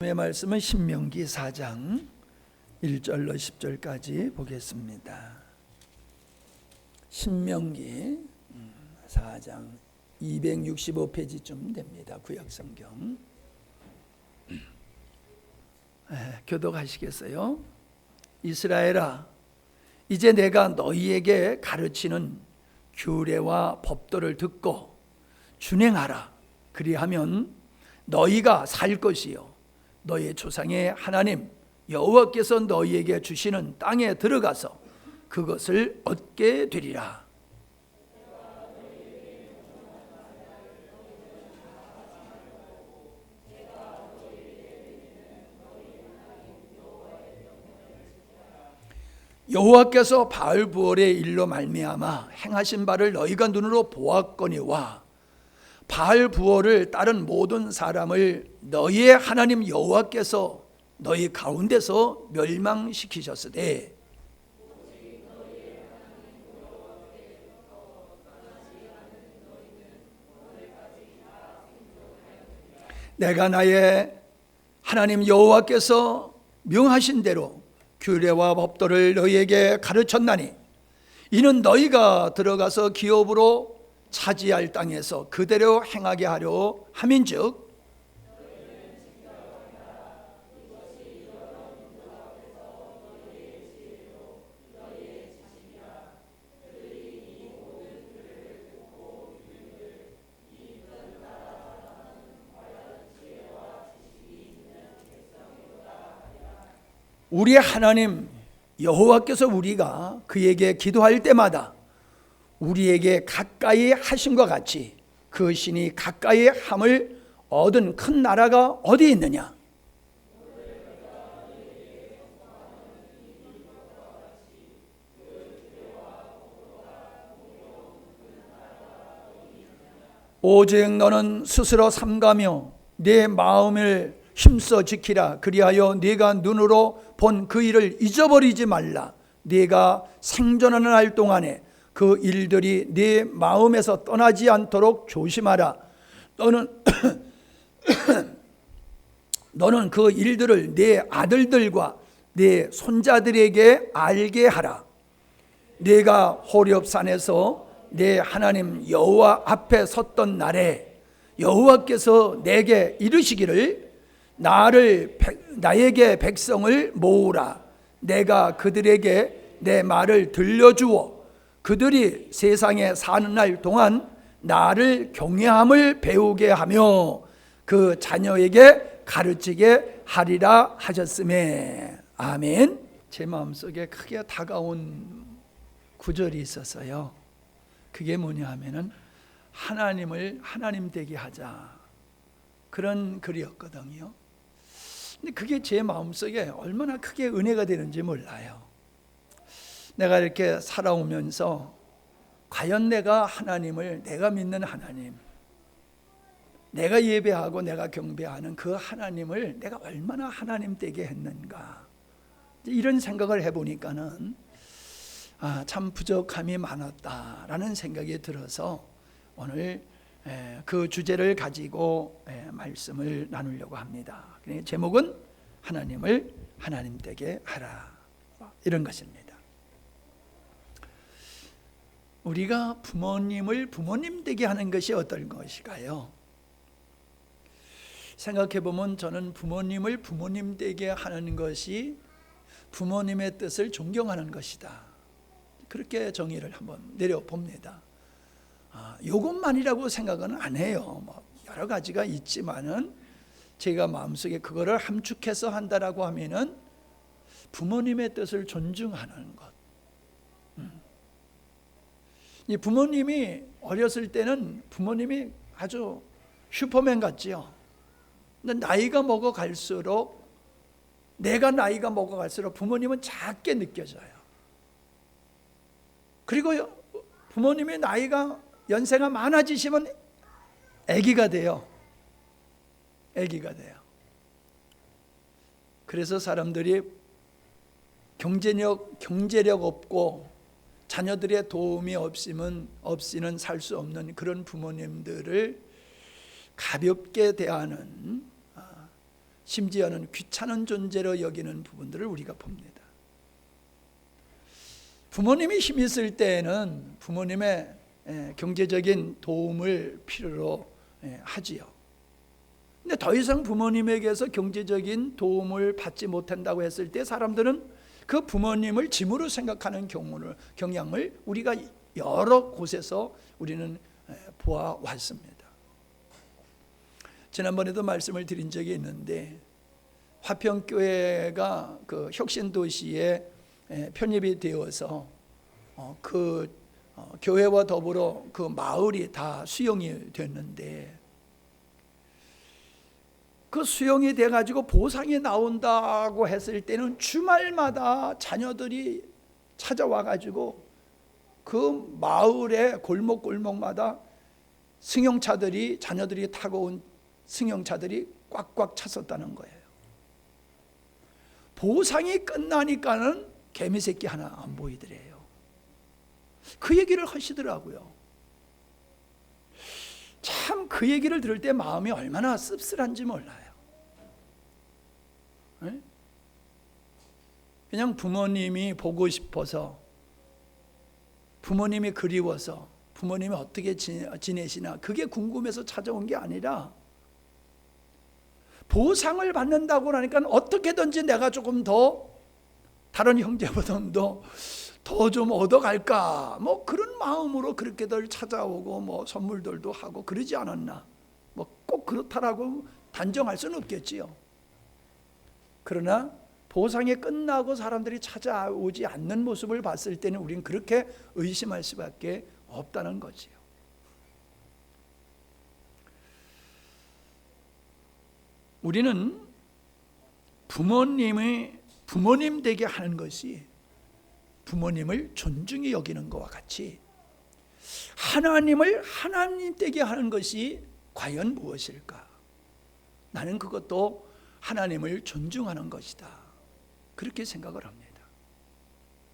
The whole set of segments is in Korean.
의 말씀은 신명기 4장 1절로 10절까지 보겠습니다. 신명기 4장 265페이지쯤 됩니다. 구약성경. 교독하시겠어요? 이스라엘아, 이제 내가 너희에게 가르치는 규례와 법도를 듣고 준행하라. 그리하면 너희가 살 것이요 너희 조상의 하나님 여호와께서 너희에게 주시는 땅에 들어가서 그것을 얻게 되리라. 여호와께서 바알부올의 일로 말미암아 행하신 바를 너희가 눈으로 보았거니와 바알부올을 따른 모든 사람을 너희의 하나님 여호와께서 너희 가운데서 멸망시키셨으되 내가 나의 하나님 여호와께서 명하신 대로 규례와 법도를 너희에게 가르쳤나니 이는 너희가 들어가서 기업으로 차지할 땅에서 그대로 행하게 하려 함인즉 우리 하나님 여호와께서 우리가 그에게 기도할 때마다 우리에게 가까이 하신 것 같이 그 신이 가까이 함을 얻은 큰 나라가 어디 있느냐? 오직 너는 스스로 삼가며 내 마음을 힘써 지키라. 그리하여 네가 눈으로 본 그 일을 잊어버리지 말라. 네가 생존하는 날 동안에 그 일들이 네 마음에서 떠나지 않도록 조심하라. 너는 그 일들을 네 아들들과 네 손자들에게 알게 하라. 네가 호렙산에서 내 하나님 여호와 앞에 섰던 날에 여호와께서 내게 이르시기를 나에게 백성을 모으라. 내가 그들에게 내 말을 들려주어 그들이 세상에 사는 날 동안 나를 경외함을 배우게 하며 그 자녀에게 가르치게 하리라 하셨음에. 아멘. 제 마음속에 크게 다가온 구절이 있었어요. 그게 뭐냐 하면은 하나님을 하나님 되게 하자, 그런 글이었거든요. 근데 그게 제 마음속에 얼마나 크게 은혜가 되는지 몰라요. 내가 이렇게 살아오면서 과연 내가 하나님을, 내가 믿는 하나님, 내가 예배하고 내가 경배하는 그 하나님을 내가 얼마나 하나님 되게 했는가, 이런 생각을 해보니까는 참 부족함이 많았다라는 생각이 들어서 오늘 그 주제를 가지고 말씀을 나누려고 합니다. 제목은 하나님을 하나님 되게 하라, 이런 것입니다. 우리가 부모님을 부모님 되게 하는 것이 어떤 것일까요? 생각해 보면 저는 부모님을 부모님 되게 하는 것이 부모님의 뜻을 존경하는 것이다, 그렇게 정의를 한번 내려봅니다. 이것만이라고 생각은 안 해요. 여러 가지가 있지만은 제가 마음속에 그거를 함축해서 한다라고 하면은 부모님의 뜻을 존중하는 것. 이 부모님이 어렸을 때는 부모님이 아주 슈퍼맨 같지요. 근데 나이가 먹어갈수록, 내가 나이가 먹어갈수록 부모님은 작게 느껴져요. 그리고 부모님이 나이가 연세가 많아지시면 아기가 돼요. 아기가 돼요. 그래서 사람들이 경제력 없고 자녀들의 도움이 없이는 살 수 없는 그런 부모님들을 가볍게 대하는 심지어는 귀찮은 존재로 여기는 부분들을 우리가 봅니다. 부모님이 힘이 있을 때에는 부모님의 경제적인 도움을 필요로 하지요. 근데 더 이상 부모님에게서 경제적인 도움을 받지 못한다고 했을 때 사람들은 그 부모님을 짐으로 생각하는 경향을 우리가 여러 곳에서 우리는 보아왔습니다. 지난번에도 말씀을 드린 적이 있는데 화평교회가 그 혁신도시에 편입이 되어서 교회와 더불어 그 마을이 다 수용이 됐는데 그 수용이 돼가지고 보상이 나온다고 했을 때는 주말마다 자녀들이 찾아와가지고 그 마을의 골목골목마다 승용차들이 자녀들이 타고 온 승용차들이 꽉꽉 찼었다는 거예요. 보상이 끝나니까는 개미새끼 하나 안 보이더래요. 그 얘기를 하시더라고요. 참 그 얘기를 들을 때 마음이 얼마나 씁쓸한지 몰라요. 그냥 부모님이 보고 싶어서, 부모님이 그리워서, 부모님이 어떻게 지내시나 그게 궁금해서 찾아온 게 아니라 보상을 받는다고 하니까 어떻게든지 내가 조금 더 다른 형제보다도 더 좀 얻어갈까, 뭐 그런 마음으로 그렇게들 찾아오고 뭐 선물들도 하고 그러지 않았나. 뭐 꼭 그렇다라고 단정할 수는 없겠지요. 그러나 보상이 끝나고 사람들이 찾아오지 않는 모습을 봤을 때는 우리는 그렇게 의심할 수밖에 없다는 거지요. 우리는 부모님 되게 하는 것이 부모님을 존중히 여기는 것과 같이 하나님을 하나님 되게 하는 것이 과연 무엇일까? 나는 그것도 하나님을 존중하는 것이다, 그렇게 생각을 합니다.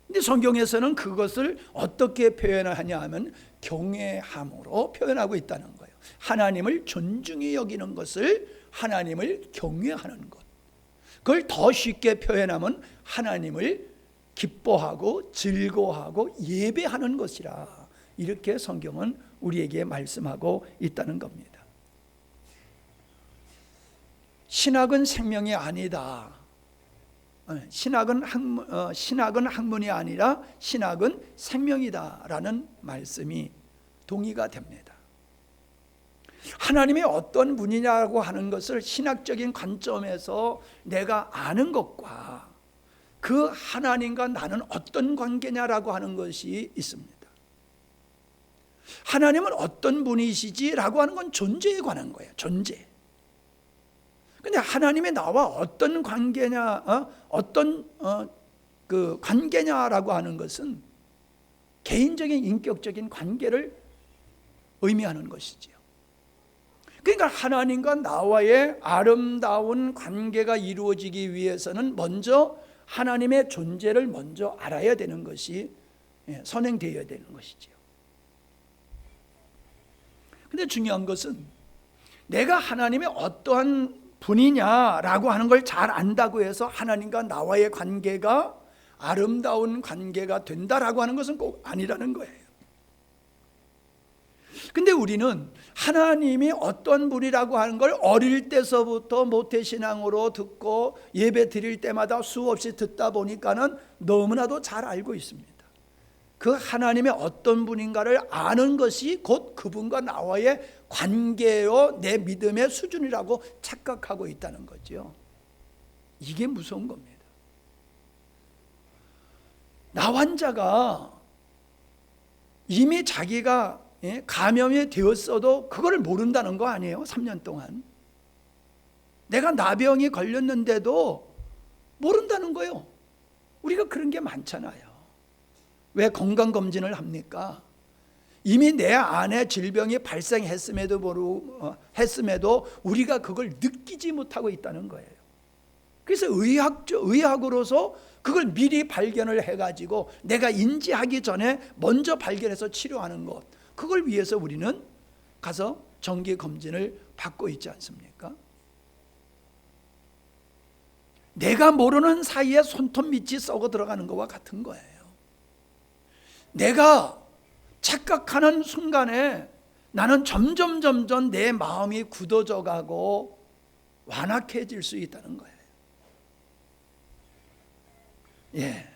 근데 성경에서는 그것을 어떻게 표현하냐 하면 경외함으로 표현하고 있다는 거예요. 하나님을 존중히 여기는 것을 하나님을 경외하는 것. 그걸 더 쉽게 표현하면 하나님을 기뻐하고 즐거워하고 예배하는 것이라, 이렇게 성경은 우리에게 말씀하고 있다는 겁니다. 신학은 생명이 아니다. 신학은 학문이 아니라 신학은 생명이다라는 말씀이 동의가 됩니다. 하나님이 어떤 분이냐고 하는 것을 신학적인 관점에서 내가 아는 것과 그 하나님과 나는 어떤 관계냐라고 하는 것이 있습니다. 하나님은 어떤 분이시지라고 하는 건 존재에 관한 거예요. 존재. 근데 하나님이 나와 어떤 관계냐, 그 관계냐라고 하는 것은 개인적인 인격적인 관계를 의미하는 것이지요. 그러니까 하나님과 나와의 아름다운 관계가 이루어지기 위해서는 먼저 하나님의 존재를 먼저 알아야 되는 것이 선행되어야 되는 것이지요. 근데 중요한 것은 내가 하나님의 어떠한 분이냐라고 하는 걸 잘 안다고 해서 하나님과 나와의 관계가 아름다운 관계가 된다라고 하는 것은 꼭 아니라는 거예요. 근데 우리는 하나님이 어떤 분이라고 하는 걸 어릴 때서부터 모태신앙으로 듣고 예배 드릴 때마다 수없이 듣다 보니까는 너무나도 잘 알고 있습니다. 그 하나님의 어떤 분인가를 아는 것이 곧 그분과 나와의 관계요, 내 믿음의 수준이라고 착각하고 있다는 거죠. 이게 무서운 겁니다. 나 환자가 이미 자기가 감염이 되었어도 그걸 모른다는 거 아니에요? 3년 동안 내가 나병이 걸렸는데도 모른다는 거예요. 우리가 그런 게 많잖아요. 왜 건강검진을 합니까? 이미 내 안에 질병이 발생했음에도 우리가 그걸 느끼지 못하고 있다는 거예요. 그래서 의학으로서 그걸 미리 발견을 해가지고 내가 인지하기 전에 먼저 발견해서 치료하는 것, 그걸 위해서 우리는 가서 정기검진을 받고 있지 않습니까? 내가 모르는 사이에 손톱 밑이 썩어 들어가는 것과 같은 거예요. 내가 착각하는 순간에 나는 점점 내 마음이 굳어져 가고 완악해질 수 있다는 거예요. 예.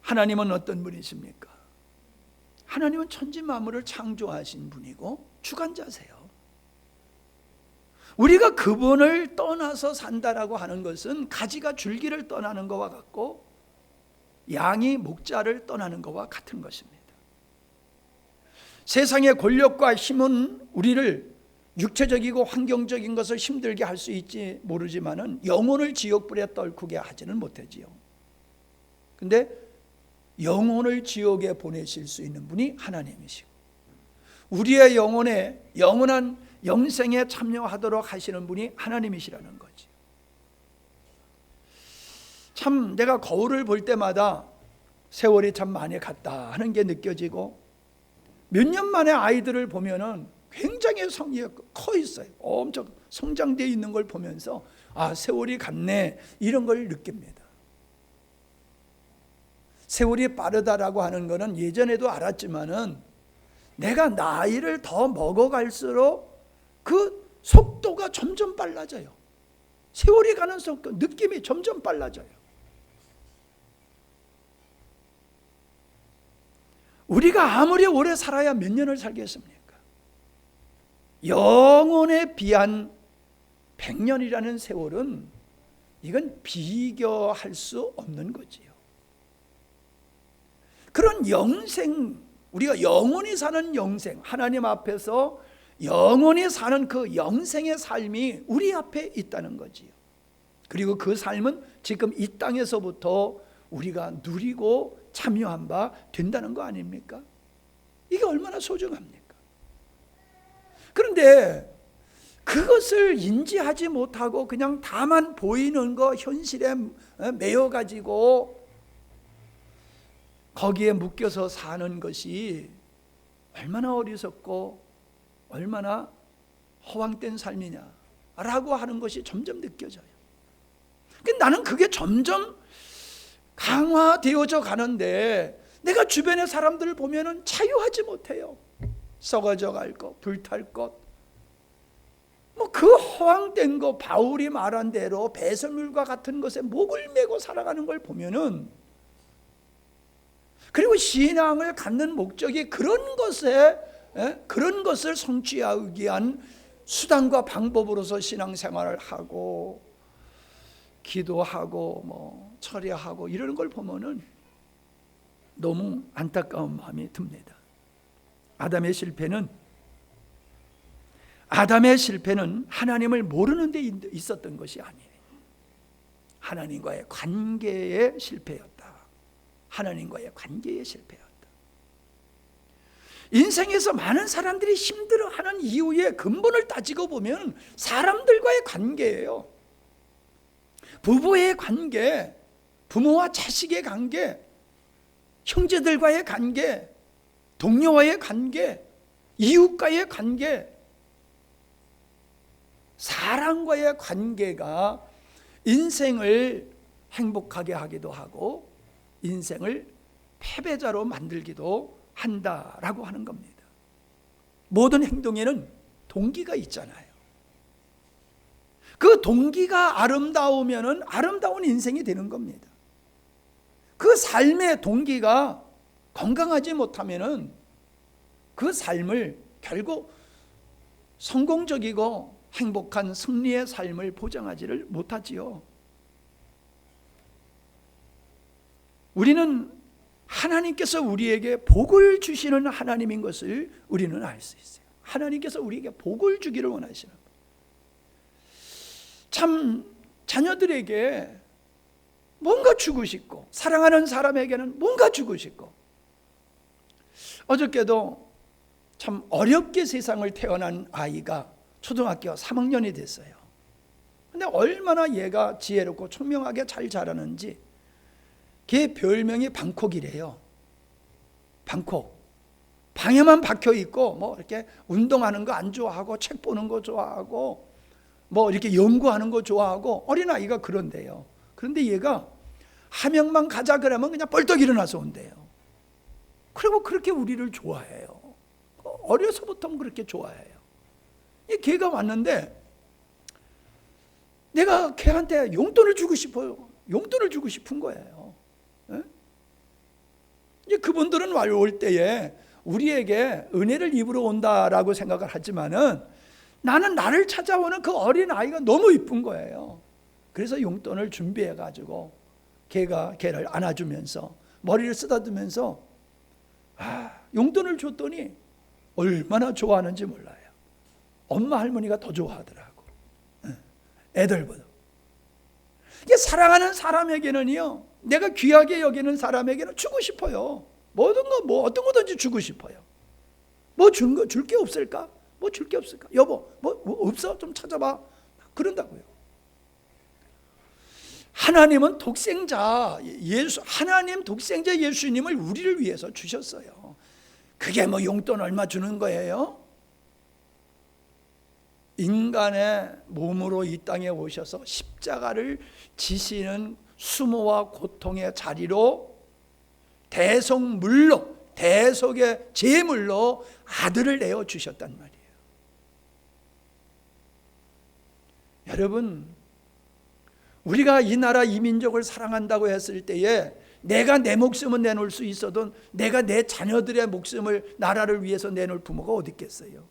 하나님은 어떤 분이십니까? 하나님은 천지 만물을 창조하신 분이고 주관자세요. 우리가 그분을 떠나서 산다라고 하는 것은 가지가 줄기를 떠나는 것과 같고 양이 목자를 떠나는 것과 같은 것입니다. 세상의 권력과 힘은 우리를 육체적이고 환경적인 것을 힘들게 할 수 있지 모르지만은 영혼을 지옥불에 떨구게 하지는 못하지요. 근데 영혼을 지옥에 보내실 수 있는 분이 하나님이시고 우리의 영혼에 영원한 영생에 참여하도록 하시는 분이 하나님이시라는 거지. 참 내가 거울을 볼 때마다 세월이 참 많이 갔다 하는 게 느껴지고 몇 년 만에 아이들을 보면은 굉장히 성이 커 있어요. 엄청 성장되어 있는 걸 보면서 아, 세월이 갔네 이런 걸 느낍니다. 세월이 빠르다라고 하는 것은 예전에도 알았지만은 내가 나이를 더 먹어갈수록 그 속도가 점점 빨라져요. 세월이 가는 속도, 느낌이 점점 빨라져요. 우리가 아무리 오래 살아야 몇 년을 살겠습니까? 영혼에 비한 100년이라는 세월은 이건 비교할 수 없는 거지요. 그런 영생, 우리가 영원히 사는 영생, 하나님 앞에서 영원히 사는 그 영생의 삶이 우리 앞에 있다는 거지요. 그리고 그 삶은 지금 이 땅에서부터 우리가 누리고 참여한 바 된다는 거 아닙니까? 이게 얼마나 소중합니까? 그런데 그것을 인지하지 못하고 그냥 다만 보이는 거 현실에 매여가지고 거기에 묶여서 사는 것이 얼마나 어리석고 얼마나 허황된 삶이냐라고 하는 것이 점점 느껴져요. 근데 나는 그게 점점 강화되어져 가는데 내가 주변의 사람들을 보면은 자유하지 못해요. 썩어져 갈 것, 불탈 것, 뭐 그 허황된 거, 바울이 말한 대로 배설물과 같은 것에 목을 메고 살아가는 걸 보면은, 그리고 신앙을 갖는 목적이 그런 것을 성취하기 위한 수단과 방법으로서 신앙생활을 하고 기도하고 뭐 철야하고 이러는 걸 보면은 너무 안타까운 마음이 듭니다. 아담의 실패는 하나님을 모르는 데 있었던 것이 아니에요. 하나님과의 관계의 실패였다. 하나님과의 관계의 실패였다. 인생에서 많은 사람들이 힘들어하는 이유의 근본을 따지고 보면 사람들과의 관계예요. 부부의 관계, 부모와 자식의 관계, 형제들과의 관계, 동료와의 관계, 이웃과의 관계, 사람과의 관계가 인생을 행복하게 하기도 하고 인생을 패배자로 만들기도 한다라고 하는 겁니다. 모든 행동에는 동기가 있잖아요. 그 동기가 아름다우면은 아름다운 인생이 되는 겁니다. 그 삶의 동기가 건강하지 못하면은 그 삶을 결국 성공적이고 행복한 승리의 삶을 보장하지를 못하지요. 우리는 하나님께서 우리에게 복을 주시는 하나님인 것을 우리는 알 수 있어요. 하나님께서 우리에게 복을 주기를 원하시는 거예요. 참 자녀들에게 뭔가 주고 싶고 사랑하는 사람에게는 뭔가 주고 싶고, 어저께도 참 어렵게 세상을 태어난 아이가 초등학교 3학년이 됐어요. 근데 얼마나 얘가 지혜롭고 총명하게 잘 자라는지 걔 별명이 방콕이래요. 방콕. 방에만 박혀 있고 뭐 이렇게 운동하는 거 안 좋아하고 책 보는 거 좋아하고 뭐 이렇게 연구하는 거 좋아하고 어린아이가 그런데요. 그런데 얘가 함양만 가자 그러면 그냥 벌떡 일어나서 온대요. 그리고 그렇게 우리를 좋아해요. 어려서부터 그렇게 좋아해요. 걔가 왔는데 내가 걔한테 용돈을 주고 싶어요. 용돈을 주고 싶은 거예요. 이제 그분들은 올 때에 우리에게 은혜를 입으러 온다라고 생각을 하지만은 나는 나를 찾아오는 그 어린 아이가 너무 이쁜 거예요. 그래서 용돈을 준비해 가지고 걔를 안아주면서 머리를 쓰다듬으면서 용돈을 줬더니 얼마나 좋아하는지 몰라요. 엄마 할머니가 더 좋아하더라고. 애들보다. 이게 사랑하는 사람에게는요, 내가 귀하게 여기는 사람에게는 주고 싶어요. 모든 거, 뭐 어떤 거든지 주고 싶어요. 뭐 줄 게 없을까? 뭐 줄 게 없을까? 여보, 뭐 없어? 좀 찾아봐. 그런다고요. 하나님은 하나님 독생자 예수님을 우리를 위해서 주셨어요. 그게 뭐 용돈 얼마 주는 거예요? 인간의 몸으로 이 땅에 오셔서 십자가를 지시는 수모와 고통의 자리로 대속물로, 대속의 제물로 아들을 내어 주셨단 말이에요. 여러분, 우리가 이 나라 이 민족을 사랑한다고 했을 때에 내가 내 목숨은 내놓을 수 있어도 내가 내 자녀들의 목숨을 나라를 위해서 내놓을 부모가 어디 있겠어요?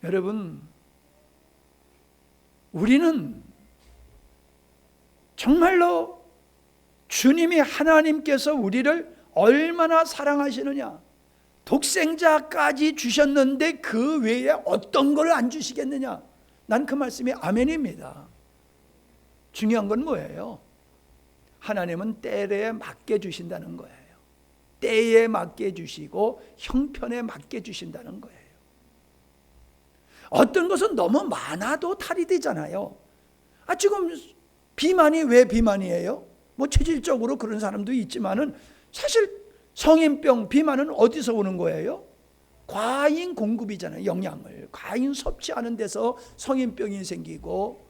여러분, 우리는 정말로 주님이 하나님께서 우리를 얼마나 사랑하시느냐, 독생자까지 주셨는데 그 외에 어떤 걸 안 주시겠느냐. 난 그 말씀이 아멘입니다. 중요한 건 뭐예요? 하나님은 때에 맞게 주신다는 거예요. 때에 맞게 주시고 형편에 맞게 주신다는 거예요. 어떤 것은 너무 많아도 탈이 되잖아요. 지금 비만이 왜 비만이에요? 뭐 체질적으로 그런 사람도 있지만은 사실 성인병, 비만은 어디서 오는 거예요? 과잉 공급이잖아요. 영양을 과잉 섭취하는 데서 성인병이 생기고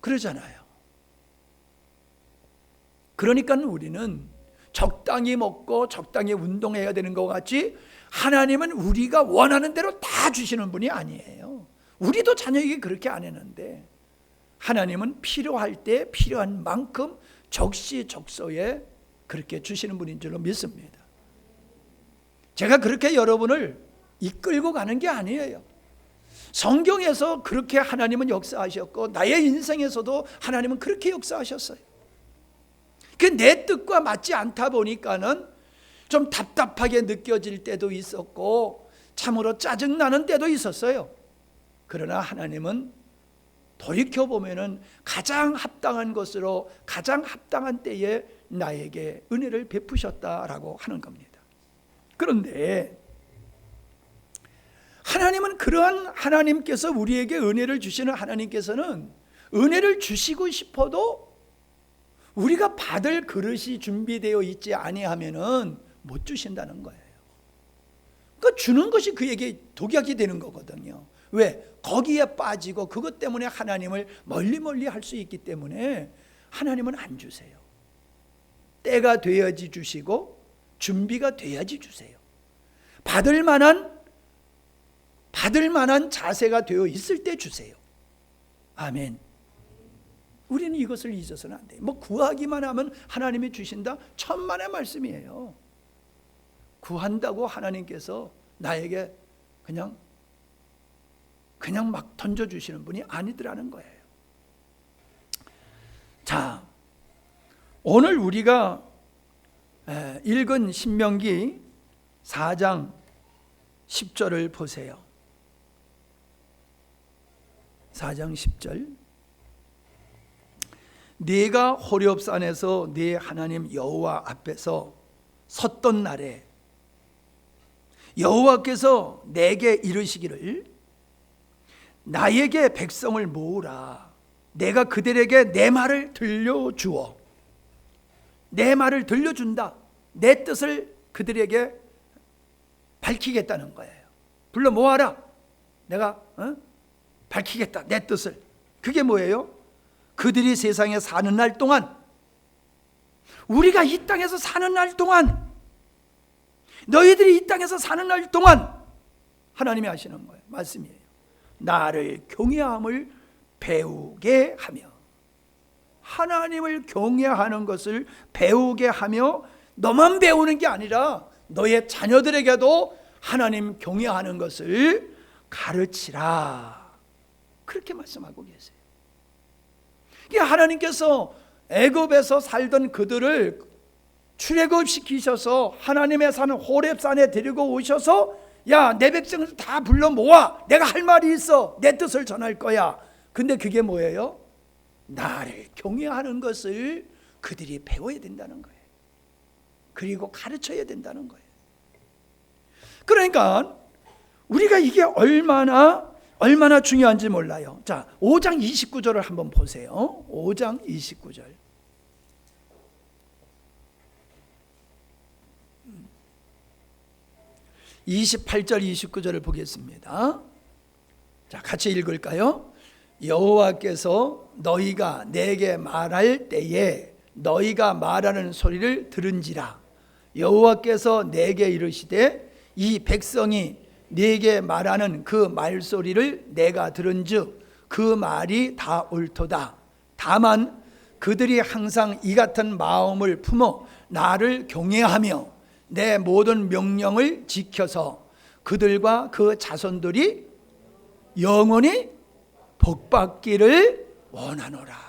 그러잖아요. 그러니까 우리는 적당히 먹고 적당히 운동해야 되는 것 같이 하나님은 우리가 원하는 대로 다 주시는 분이 아니에요. 우리도 자녀에게 그렇게 안 했는데 하나님은 필요할 때 필요한 만큼 적시적소에 그렇게 주시는 분인 줄로 믿습니다. 제가 그렇게 여러분을 이끌고 가는 게 아니에요. 성경에서 그렇게 하나님은 역사하셨고 나의 인생에서도 하나님은 그렇게 역사하셨어요. 그 내 뜻과 맞지 않다 보니까는 좀 답답하게 느껴질 때도 있었고 참으로 짜증나는 때도 있었어요. 그러나 하나님은 돌이켜보면은 가장 합당한 것으로 가장 합당한 때에 나에게 은혜를 베푸셨다라고 하는 겁니다. 그런데 하나님은 그러한 하나님께서 우리에게 은혜를 주시는 하나님께서는 은혜를 주시고 싶어도 우리가 받을 그릇이 준비되어 있지 아니하면은 못 주신다는 거예요. 그러니까 주는 것이 그에게 독약이 되는 거거든요. 왜? 거기에 빠지고 그것 때문에 하나님을 멀리 할 수 있기 때문에 하나님은 안 주세요. 때가 돼야지 주시고 준비가 돼야지 주세요. 받을 만한 자세가 되어 있을 때 주세요. 아멘. 우리는 이것을 잊어서는 안 돼요. 뭐 구하기만 하면 하나님이 주신다? 천만의 말씀이에요. 구한다고 하나님께서 나에게 그냥 막 던져주시는 분이 아니더라는 거예요. 자, 오늘 우리가 읽은 신명기 4장 10절을 보세요. 4장 10절. 네가 호렙산에서 네 하나님 여호와 앞에서 섰던 날에 여호와께서 내게 이르시기를 나에게 백성을 모으라. 내가 그들에게 내 말을 들려주어 내 말을 들려준다. 내 뜻을 그들에게 밝히겠다는 거예요. 불러 모아라. 내가 밝히겠다, 내 뜻을. 그게 뭐예요? 그들이 세상에 사는 날 동안, 우리가 이 땅에서 사는 날 동안, 너희들이 이 땅에서 사는 날 동안 하나님이 하시는 거예요. 말씀이에요. 나를 경외함을 배우게 하며, 하나님을 경외하는 것을 배우게 하며, 너만 배우는 게 아니라 너의 자녀들에게도 하나님 경외하는 것을 가르치라. 그렇게 말씀하고 계세요. 이게 하나님께서 애굽에서 살던 그들을 출애굽시키셔서 하나님의 산 호렙산에 데리고 오셔서, 야, 내 백성을 다 불러 모아, 내가 할 말이 있어, 내 뜻을 전할 거야. 근데 그게 뭐예요? 나를 경외하는 것을 그들이 배워야 된다는 거예요. 그리고 가르쳐야 된다는 거예요. 그러니까 우리가 이게 얼마나 중요한지 몰라요. 자, 5장 29절을 한번 보세요. 5장 29절. 28절 29절을 보겠습니다. 자, 같이 읽을까요? 여호와께서 너희가 내게 말할 때에 너희가 말하는 소리를 들은지라. 여호와께서 내게 이르시되 이 백성이 네게 말하는 그 말소리를 내가 들은즉 그 말이 다 옳도다. 다만 그들이 항상 이 같은 마음을 품어 나를 경외하며 내 모든 명령을 지켜서 그들과 그 자손들이 영원히 복받기를 원하노라.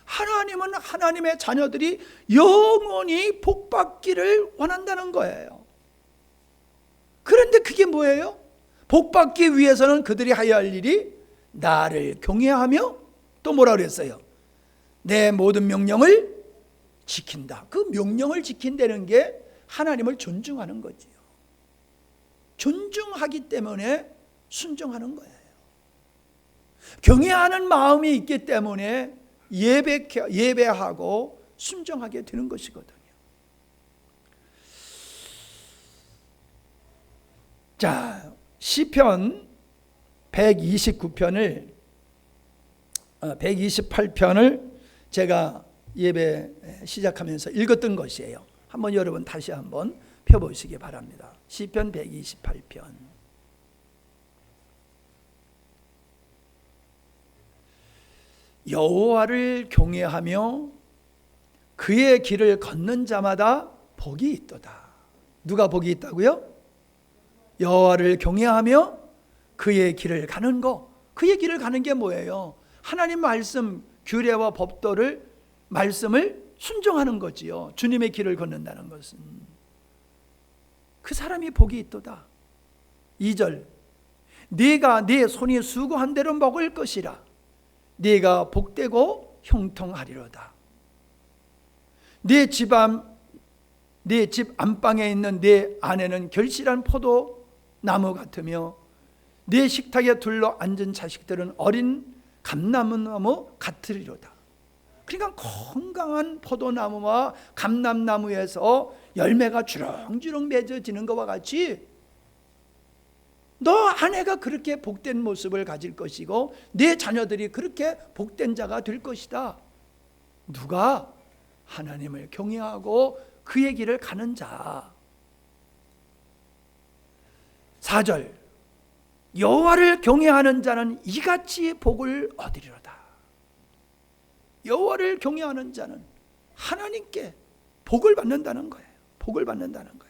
하나님은 하나님의 자녀들이 영원히 복받기를 원한다는 거예요. 그런데 그게 뭐예요? 복받기 위해서는 그들이 해야 할 일이 나를 경외하며 또 뭐라 그랬어요? 내 모든 명령을 지킨다. 그 명령을 지킨다는 게 하나님을 존중하는 거지요. 존중하기 때문에 순종하는 거예요. 경외하는 마음이 있기 때문에 예배하고 순종하게 되는 것이거든요. 자, 시편 128편을 제가 예배 시작하면서 읽었던 것이에요. 한번 여러분 다시 한번 펴보시기 바랍니다. 시편 128편. 여호와를 경외하며 그의 길을 걷는 자마다 복이 있도다. 누가 복이 있다고요? 여호와를 경외하며 그의 길을 가는 거. 그의 길을 가는 게 뭐예요? 하나님 말씀, 규례와 법도를, 말씀을 순종하는 거지요. 주님의 길을 걷는다는 것은 그 사람이 복이 있도다. 2절, 네가 네 손이 수고한 대로 먹을 것이라. 네가 복되고 형통하리로다. 네 집 안방에 있는 네 아내는 결실한 포도나무 같으며 네 식탁에 둘러 앉은 자식들은 어린 감람나무 같으리로다. 그러니까 건강한 포도나무와 감람나무에서 열매가 주렁주렁 맺어지는 것과 같이 너 아내가 그렇게 복된 모습을 가질 것이고 내 자녀들이 그렇게 복된 자가 될 것이다. 누가? 하나님을 경외하고 그의 길을 가는 자. 4절, 여호와를 경외하는 자는 이같이 복을 얻으리로다. 여호와를 경외하는 자는 하나님께 복을 받는다는 거예요. 복을 받는다는 거예요.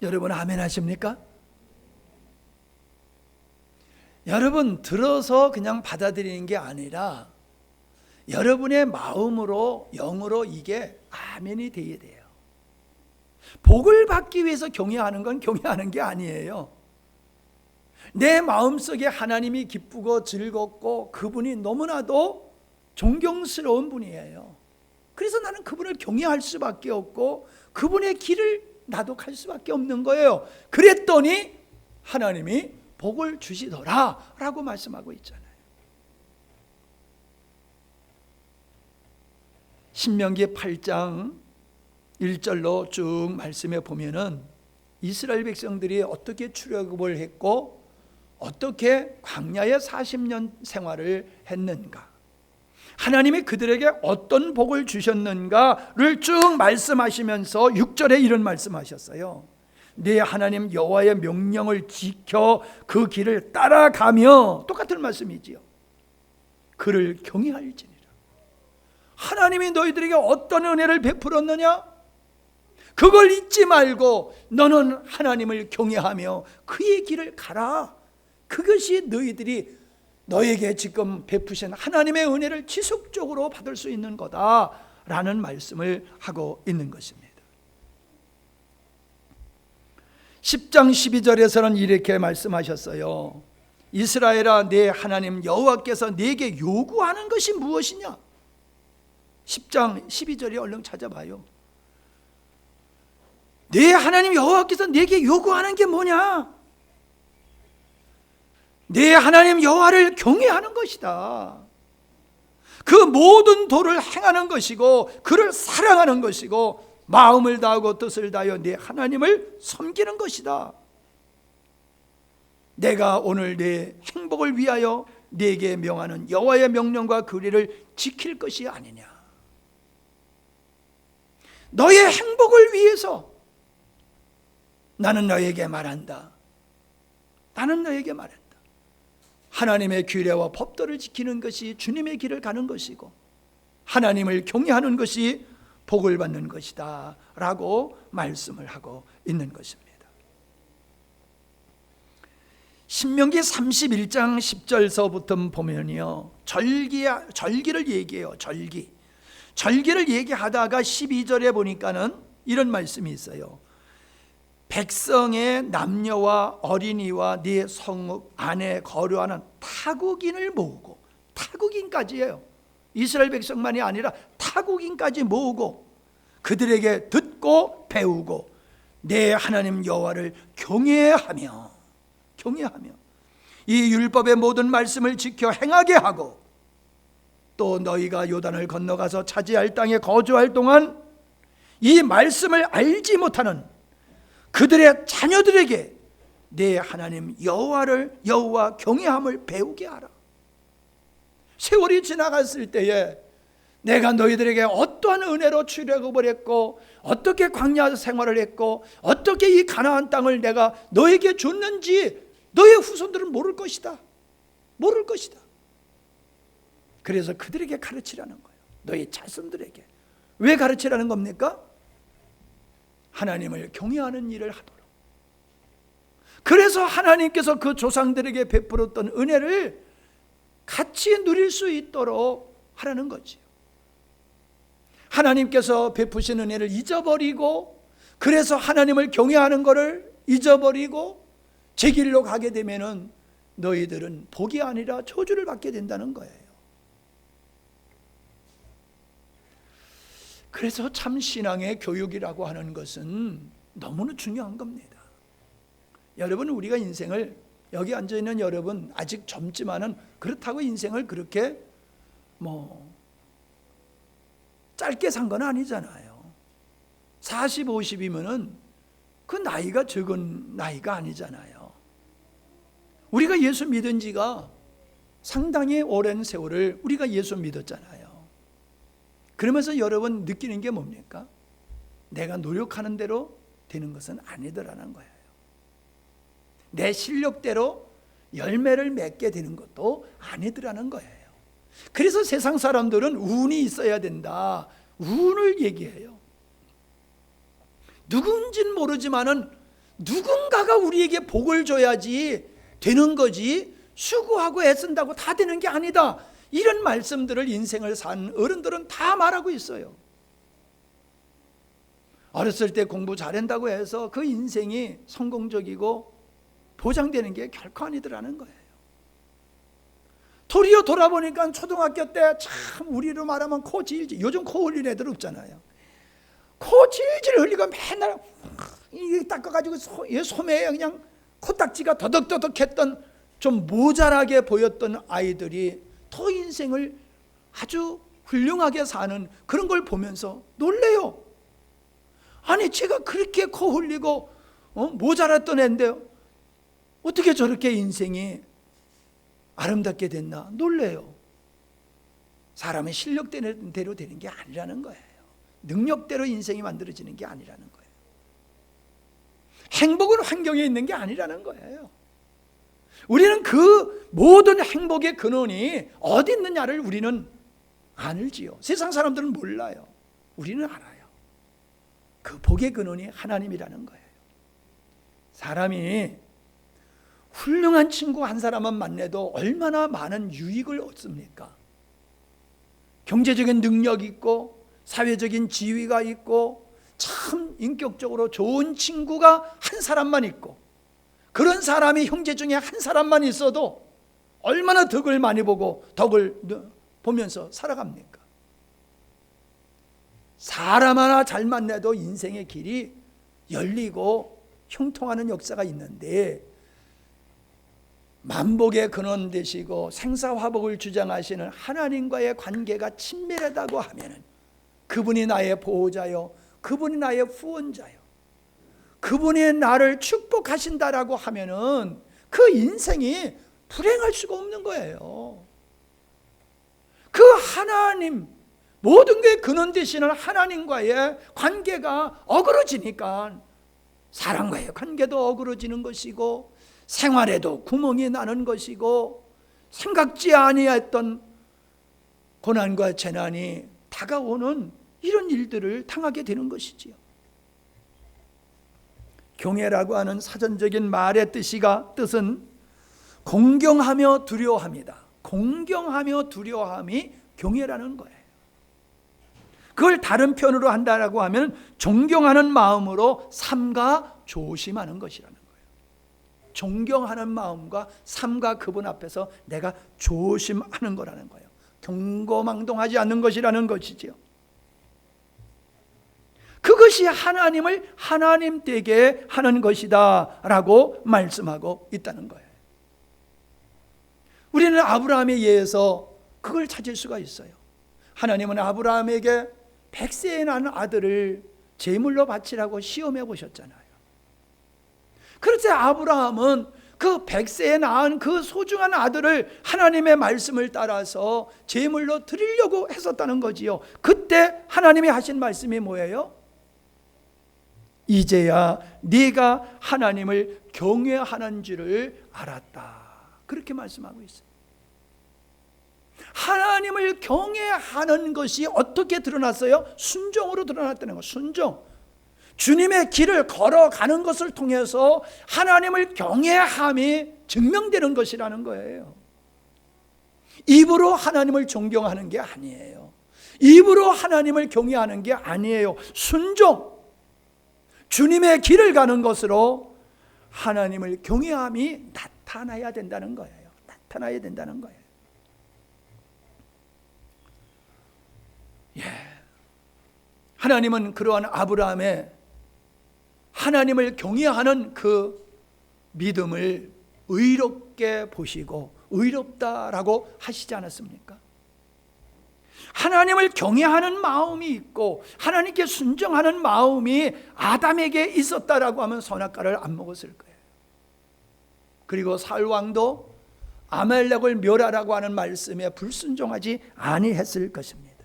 여러분 아멘 하십니까? 여러분 들어서 그냥 받아들이는 게 아니라 여러분의 마음으로, 영으로 이게 아멘이 되어야 돼요. 복을 받기 위해서 경외하는 건 경외하는 게 아니에요. 내 마음속에 하나님이 기쁘고 즐겁고 그분이 너무나도 존경스러운 분이에요. 그래서 나는 그분을 경외할 수밖에 없고 그분의 길을 나도 갈 수밖에 없는 거예요. 그랬더니 하나님이 복을 주시더라 라고 말씀하고 있잖아요. 신명기 8장 1절로 쭉 말씀해 보면은 이스라엘 백성들이 어떻게 출애굽을 했고 어떻게 광야의 40년 생활을 했는가, 하나님이 그들에게 어떤 복을 주셨는가를 쭉 말씀하시면서 6절에 이런 말씀하셨어요. 네 하나님 여호와의 명령을 지켜 그 길을 따라가며, 똑같은 말씀이지요. 그를 경외할지니라. 하나님이 너희들에게 어떤 은혜를 베풀었느냐? 그걸 잊지 말고 너는 하나님을 경외하며 그의 길을 가라. 그것이 너에게 지금 베푸신 하나님의 은혜를 지속적으로 받을 수 있는 거다라는 말씀을 하고 있는 것입니다. 10장 12절에서는 이렇게 말씀하셨어요. 이스라엘아, 내 하나님 여호와께서 네게 요구하는 것이 무엇이냐? 10장 12절에 얼른 찾아봐요. 내 하나님 여호와께서 네게 요구하는 게 뭐냐? 내 하나님 여호와를 경외하는 것이다. 그 모든 도를 행하는 것이고 그를 사랑하는 것이고 마음을 다하고 뜻을 다하여 내 하나님을 섬기는 것이다. 내가 오늘 내 행복을 위하여 네게 명하는 여호와의 명령과 규례를 지킬 것이 아니냐. 너의 행복을 위해서 나는 너에게 말한다. 나는 너에게 말한다. 하나님의 규례와 법도를 지키는 것이 주님의 길을 가는 것이고 하나님을 경외하는 것이 복을 받는 것이다 라고 말씀을 하고 있는 것입니다. 신명기 31장 10절서부터 보면요, 절기를 얘기해요. 절기를 얘기하다가 12절에 보니까는 이런 말씀이 있어요. 백성의 남녀와 어린이와 네 성읍 안에 거류하는 타국인을 모으고, 타국인까지예요. 이스라엘 백성만이 아니라 타국인까지 모으고 그들에게 듣고 배우고 내 하나님 여호와를 경외하며 이 율법의 모든 말씀을 지켜 행하게 하고 또 너희가 요단을 건너가서 차지할 땅에 거주할 동안 이 말씀을 알지 못하는 그들의 자녀들에게 내 하나님 여호와 경외함을 배우게 하라. 세월이 지나갔을 때에 내가 너희들에게 어떠한 은혜로 출애굽을 했고 어떻게 광야 생활을 했고 어떻게 이 가나안 땅을 내가 너에게 줬는지 너의 후손들은 모를 것이다. 그래서 그들에게 가르치라는 거예요. 너희 자손들에게. 왜 가르치라는 겁니까? 하나님을 경외하는 일을 하도록. 그래서 하나님께서 그 조상들에게 베풀었던 은혜를 같이 누릴 수 있도록 하라는 거지. 하나님께서 베푸신 은혜를 잊어버리고 그래서 하나님을 경외하는 것을 잊어버리고 제 길로 가게 되면은 너희들은 복이 아니라 저주를 받게 된다는 거예요. 그래서 참 신앙의 교육이라고 하는 것은 너무나 중요한 겁니다. 여러분, 우리가 인생을, 여기 앉아있는 여러분 아직 젊지만은 그렇다고 인생을 그렇게 짧게 산 건 아니잖아요. 40, 50이면은 그 나이가 적은 나이가 아니잖아요. 우리가 예수 믿은 지가 상당히 오랜 세월을 우리가 예수 믿었잖아요. 그러면서 여러분 느끼는 게 뭡니까? 내가 노력하는 대로 되는 것은 아니더라는 거예요. 내 실력대로 열매를 맺게 되는 것도 아니더라는 거예요. 그래서 세상 사람들은 운이 있어야 된다, 운을 얘기해요. 누군지는 모르지만은 누군가가 우리에게 복을 줘야지 되는 거지 수고하고 애쓴다고 다 되는 게 아니다, 이런 말씀들을 인생을 산 어른들은 다 말하고 있어요. 어렸을 때 공부 잘한다고 해서 그 인생이 성공적이고 보장되는 게 결코 아니더라는 거예요. 도리어 돌아보니까 초등학교 때 참 우리로 말하면 코 질질, 요즘 코 흘리는 애들 없잖아요. 코 질질 흘리고 맨날 이렇게 닦아가지고 소매에 그냥 코딱지가 더덕더덕했던 좀 모자라게 보였던 아이들이 더 인생을 아주 훌륭하게 사는 그런 걸 보면서 놀래요. 아니 제가 그렇게 코 흘리고 모자랐던 애인데요, 어떻게 저렇게 인생이 아름답게 됐나 놀래요. 사람은 실력대로 되는 게 아니라는 거예요. 능력대로 인생이 만들어지는 게 아니라는 거예요. 행복은 환경에 있는 게 아니라는 거예요. 우리는 그 모든 행복의 근원이 어디 있느냐를 우리는 알지요. 세상 사람들은 몰라요. 우리는 알아요. 그 복의 근원이 하나님이라는 거예요. 사람이 훌륭한 친구 한 사람만 만나도 얼마나 많은 유익을 얻습니까? 경제적인 능력이 있고 사회적인 지위가 있고 참 인격적으로 좋은 친구가 한 사람만 있고, 그런 사람이 형제 중에 한 사람만 있어도 얼마나 덕을 많이 보고 덕을 보면서 살아갑니까? 사람 하나 잘 만나도 인생의 길이 열리고 형통하는 역사가 있는데, 만복의 근원 되시고 생사화복을 주장하시는 하나님과의 관계가 친밀하다고 하면은 그분이 나의 보호자요, 그분이 나의 후원자요, 그분이 나를 축복하신다라고 하면은 그 인생이 불행할 수가 없는 거예요. 그 하나님, 모든 게 근원 되시는 하나님과의 관계가 어그러지니까 사람과의 관계도 어그러지는 것이고, 생활에도 구멍이 나는 것이고, 생각지 아니했던 고난과 재난이 다가오는 이런 일들을 당하게 되는 것이지요. 경외라고 하는 사전적인 말의 뜻은 공경하며 두려워합니다. 공경하며 두려워함이 경외라는 거예요. 그걸 다른 편으로 한다라고 하면 존경하는 마음으로 삼가 조심하는 것이라는 거예요. 존경하는 마음과 삼가 그분 앞에서 내가 조심하는 거라는 거예요. 경거망동하지 않는 것이라는 것이지요. 그것이 하나님을 하나님 되게 하는 것이다 라고 말씀하고 있다는 거예요. 우리는 아브라함에 의해서 그걸 찾을 수가 있어요. 하나님은 아브라함에게 100세에 난 아들을 제물로 바치라고 시험해 보셨잖아요. 그렇지, 아브라함은 그 100세에 낳은 그 소중한 아들을 하나님의 말씀을 따라서 제물로 드리려고 했었다는 거지요. 그때 하나님이 하신 말씀이 뭐예요? 이제야 네가 하나님을 경외하는 줄을 알았다, 그렇게 말씀하고 있어요. 하나님을 경외하는 것이 어떻게 드러났어요? 순종으로 드러났다는 거예요. 순종. 주님의 길을 걸어가는 것을 통해서 하나님을 경외함이 증명되는 것이라는 거예요. 입으로 하나님을 존경하는 게 아니에요. 입으로 하나님을 경외하는 게 아니에요. 순종. 주님의 길을 가는 것으로 하나님을 경외함이 나타나야 된다는 거예요. 나타나야 된다는 거예요. 하나님은 그러한 아브라함의 하나님을 경외하는 그 믿음을 의롭게 보시고 의롭다라고 하시지 않았습니까? 하나님을 경외하는 마음이 있고 하나님께 순종하는 마음이 아담에게 있었다라고 하면 선악과를 안 먹었을 거예요. 그리고 사울 왕도 아말렉을 멸하라고 하는 말씀에 불순종하지 아니했을 것입니다.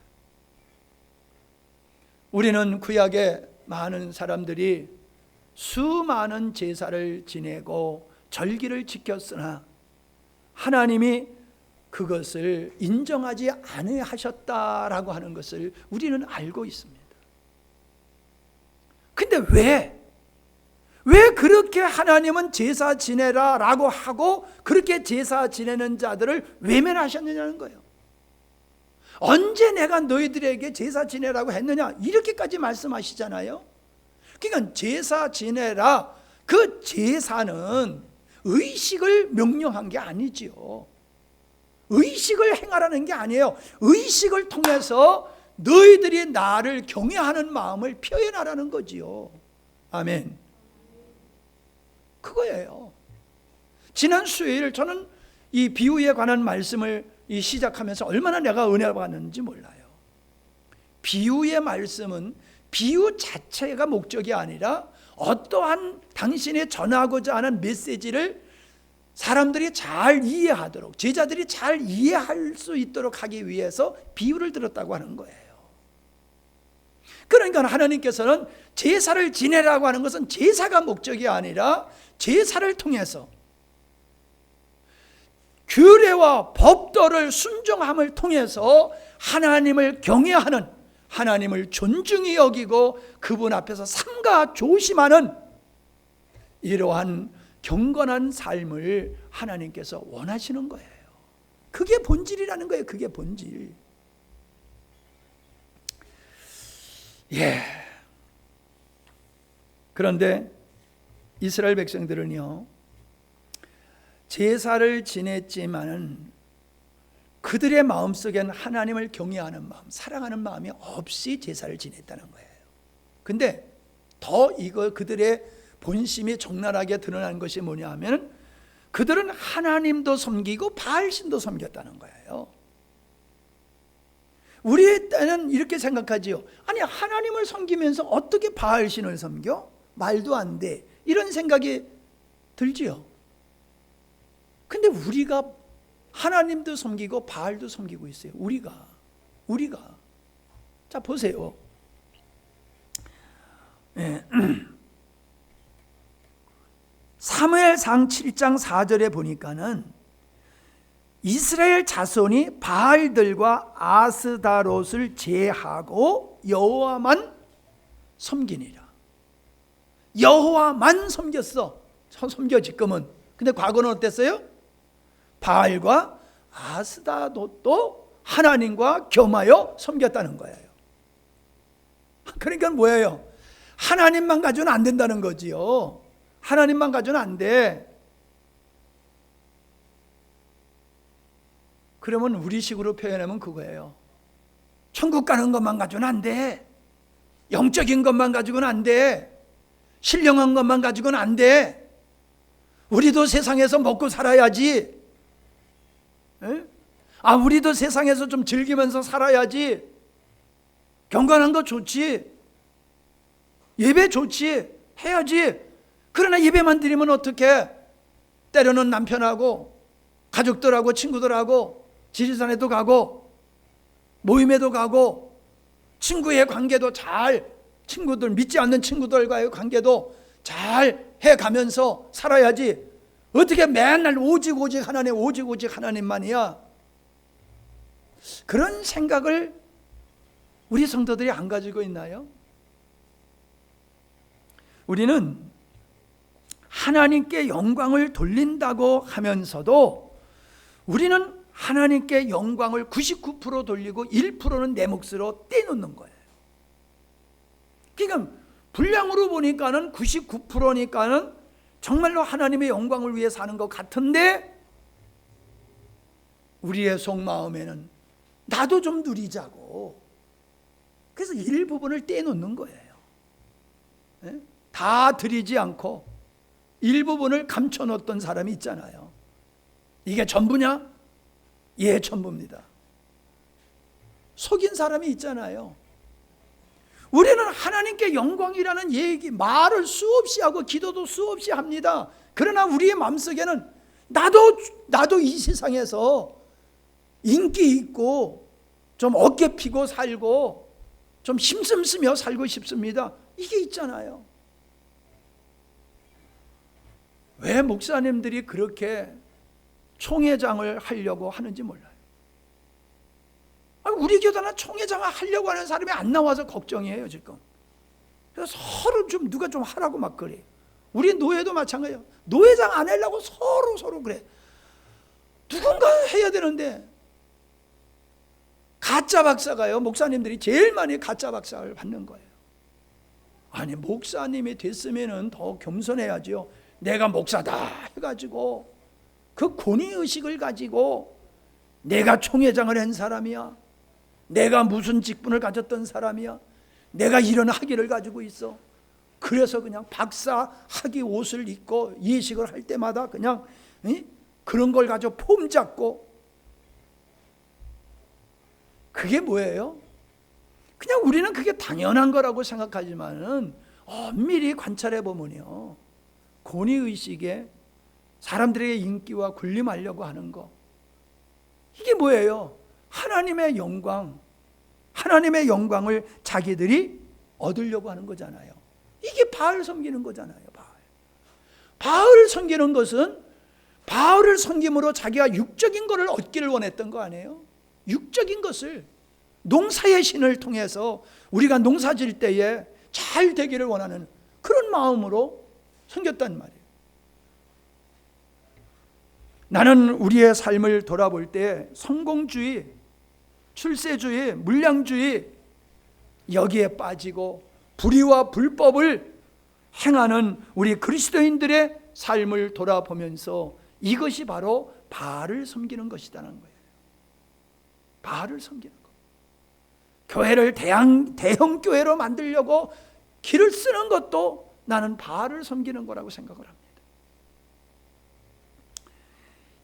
우리는 구약의 많은 사람들이 수많은 제사를 지내고 절기를 지켰으나 하나님이 그것을 인정하지 아니하셨다라고 하는 것을 우리는 알고 있습니다. 근데 왜 그렇게 하나님은 제사 지내라 라고 하고 그렇게 제사 지내는 자들을 외면하셨느냐는 거예요. 언제 내가 너희들에게 제사 지내라고 했느냐, 이렇게까지 말씀하시잖아요. 그러니까 제사 지내라, 그 제사는 의식을 명령한 게 아니지요. 의식을 행하라는 게 아니에요. 의식을 통해서 너희들이 나를 경외하는 마음을 표현하라는 거지요. 아멘. 그거예요. 지난 수요일 저는 이 비유에 관한 말씀을 시작하면서 얼마나 내가 은혜 받았는지 몰라요. 비유의 말씀은 비유 자체가 목적이 아니라 어떠한 당신의 전하고자 하는 메시지를 사람들이 잘 이해하도록, 제자들이 잘 이해할 수 있도록 하기 위해서 비유를 들었다고 하는 거예요. 그러니까 하나님께서는 제사를 지내라고 하는 것은 제사가 목적이 아니라 제사를 통해서 규례와 법도를 순종함을 통해서 하나님을 경외하는, 하나님을 존중히 여기고 그분 앞에서 삼가 조심하는 이러한 경건한 삶을 하나님께서 원하시는 거예요. 그게 본질이라는 거예요. 그게 본질. 그런데 이스라엘 백성들은요, 제사를 지냈지만은 그들의 마음속에는 하나님을 경외하는 마음, 사랑하는 마음이 없이 제사를 지냈다는 거예요. 근데 더 그들의 본심이 적나라하게 드러난 것이 뭐냐 하면 그들은 하나님도 섬기고 바알신도 섬겼다는 거예요. 우리 때는 이렇게 생각하지요. 아니, 하나님을 섬기면서 어떻게 바알신을 섬겨? 말도 안 돼. 이런 생각이 들지요. 근데 우리가 하나님도 섬기고 바알도 섬기고 있어요. 우리가. 자, 보세요. 사무엘상 7장 4절에 보니까는 이스라엘 자손이 바알들과 아스다롯을 제하고 여호와만 섬기니라. 여호와만 섬겼어. 섬겨 지금은. 근데 과거는 어땠어요? 바알과 아스다롯도 하나님과 겸하여 섬겼다는 거예요. 그러니까 뭐예요? 하나님만 가지고는 안 된다는 거지요. 하나님만 가지고는 안 돼. 그러면 우리식으로 표현하면 그거예요. 천국 가는 것만 가지고는 안 돼. 영적인 것만 가지고는 안 돼. 신령한 것만 가지고는 안 돼. 우리도 세상에서 먹고 살아야지. 우리도 세상에서 좀 즐기면서 살아야지. 경건한 거 좋지. 예배 좋지. 해야지. 그러나 예배만 드리면 어떡해? 때로는 남편하고 가족들하고 친구들하고 지리산에도 가고 모임에도 가고 친구의 관계도 잘, 친구들, 믿지 않는 친구들과의 관계도 잘 해가면서 살아야지. 어떻게 맨날 오직 하나님, 오직 하나님만이야. 그런 생각을 우리 성도들이 안 가지고 있나요? 우리는 하나님께 영광을 돌린다고 하면서도 우리는 하나님께 영광을 99% 돌리고 1%는 내 몫으로 떼놓는 거예요. 그러니까 분량으로 보니까는 99%니까는 정말로 하나님의 영광을 위해 사는 것 같은데 우리의 속마음에는 나도 좀 누리자고. 그래서 일부분을 떼놓는 거예요. 다 드리지 않고 일부분을 감춰놓던 사람이 있잖아요. 이게 전부냐? 예, 전부입니다. 속인 사람이 있잖아요. 우리는 하나님께 영광이라는 얘기, 말을 수없이 하고 기도도 수없이 합니다. 그러나 우리의 마음속에는 나도 이 세상에서 인기 있고 좀 어깨 피고 살고 좀 힘씀 쓰며 살고 싶습니다. 이게 있잖아요. 왜 목사님들이 그렇게 총회장을 하려고 하는지 몰라요. 우리 교단은 총회장을 하려고 하는 사람이 안 나와서 걱정이에요 지금. 그래서 서로 좀 누가 좀 하라고 막 그래. 우리 노예도 마찬가지예요. 노회장 안 하려고 서로 그래. 누군가 해야 되는데 가짜 박사가요. 목사님들이 제일 많이 가짜 박사를 받는 거예요. 아니, 목사님이 됐으면은 더 겸손해야죠. 내가 목사다 해가지고 그 권위의식을 가지고 내가 총회장을 한 사람이야, 내가 무슨 직분을 가졌던 사람이야, 내가 이런 학위를 가지고 있어. 그래서 그냥 박사 학위 옷을 입고 예식을 할 때마다 그냥 그런 걸 가지고 폼 잡고. 그게 뭐예요? 그냥 우리는 그게 당연한 거라고 생각하지만은 엄밀히 관찰해 보면요, 권위의식에 사람들에게 인기와 군림하려고 하는 거, 이게 뭐예요? 하나님의 영광을 자기들이 얻으려고 하는 거잖아요. 이게 바알 섬기는 거잖아요. 바알을 섬기는 것은 바알을 섬김으로 자기가 육적인 것을 얻기를 원했던 거 아니에요? 육적인 것을, 농사의 신을 통해서 우리가 농사 질 때에 잘 되기를 원하는 그런 마음으로 섬겼단 말이에요. 나는 우리의 삶을 돌아볼 때 성공주의, 출세주의, 물량주의, 여기에 빠지고 불의와 불법을 행하는 우리 그리스도인들의 삶을 돌아보면서 이것이 바로 바알을 섬기는 것이라는 거예요. 바알을 섬기는 것. 교회를 대형 교회로 만들려고 길을 쓰는 것도 나는 바알을 섬기는 거라고 생각을 합니다.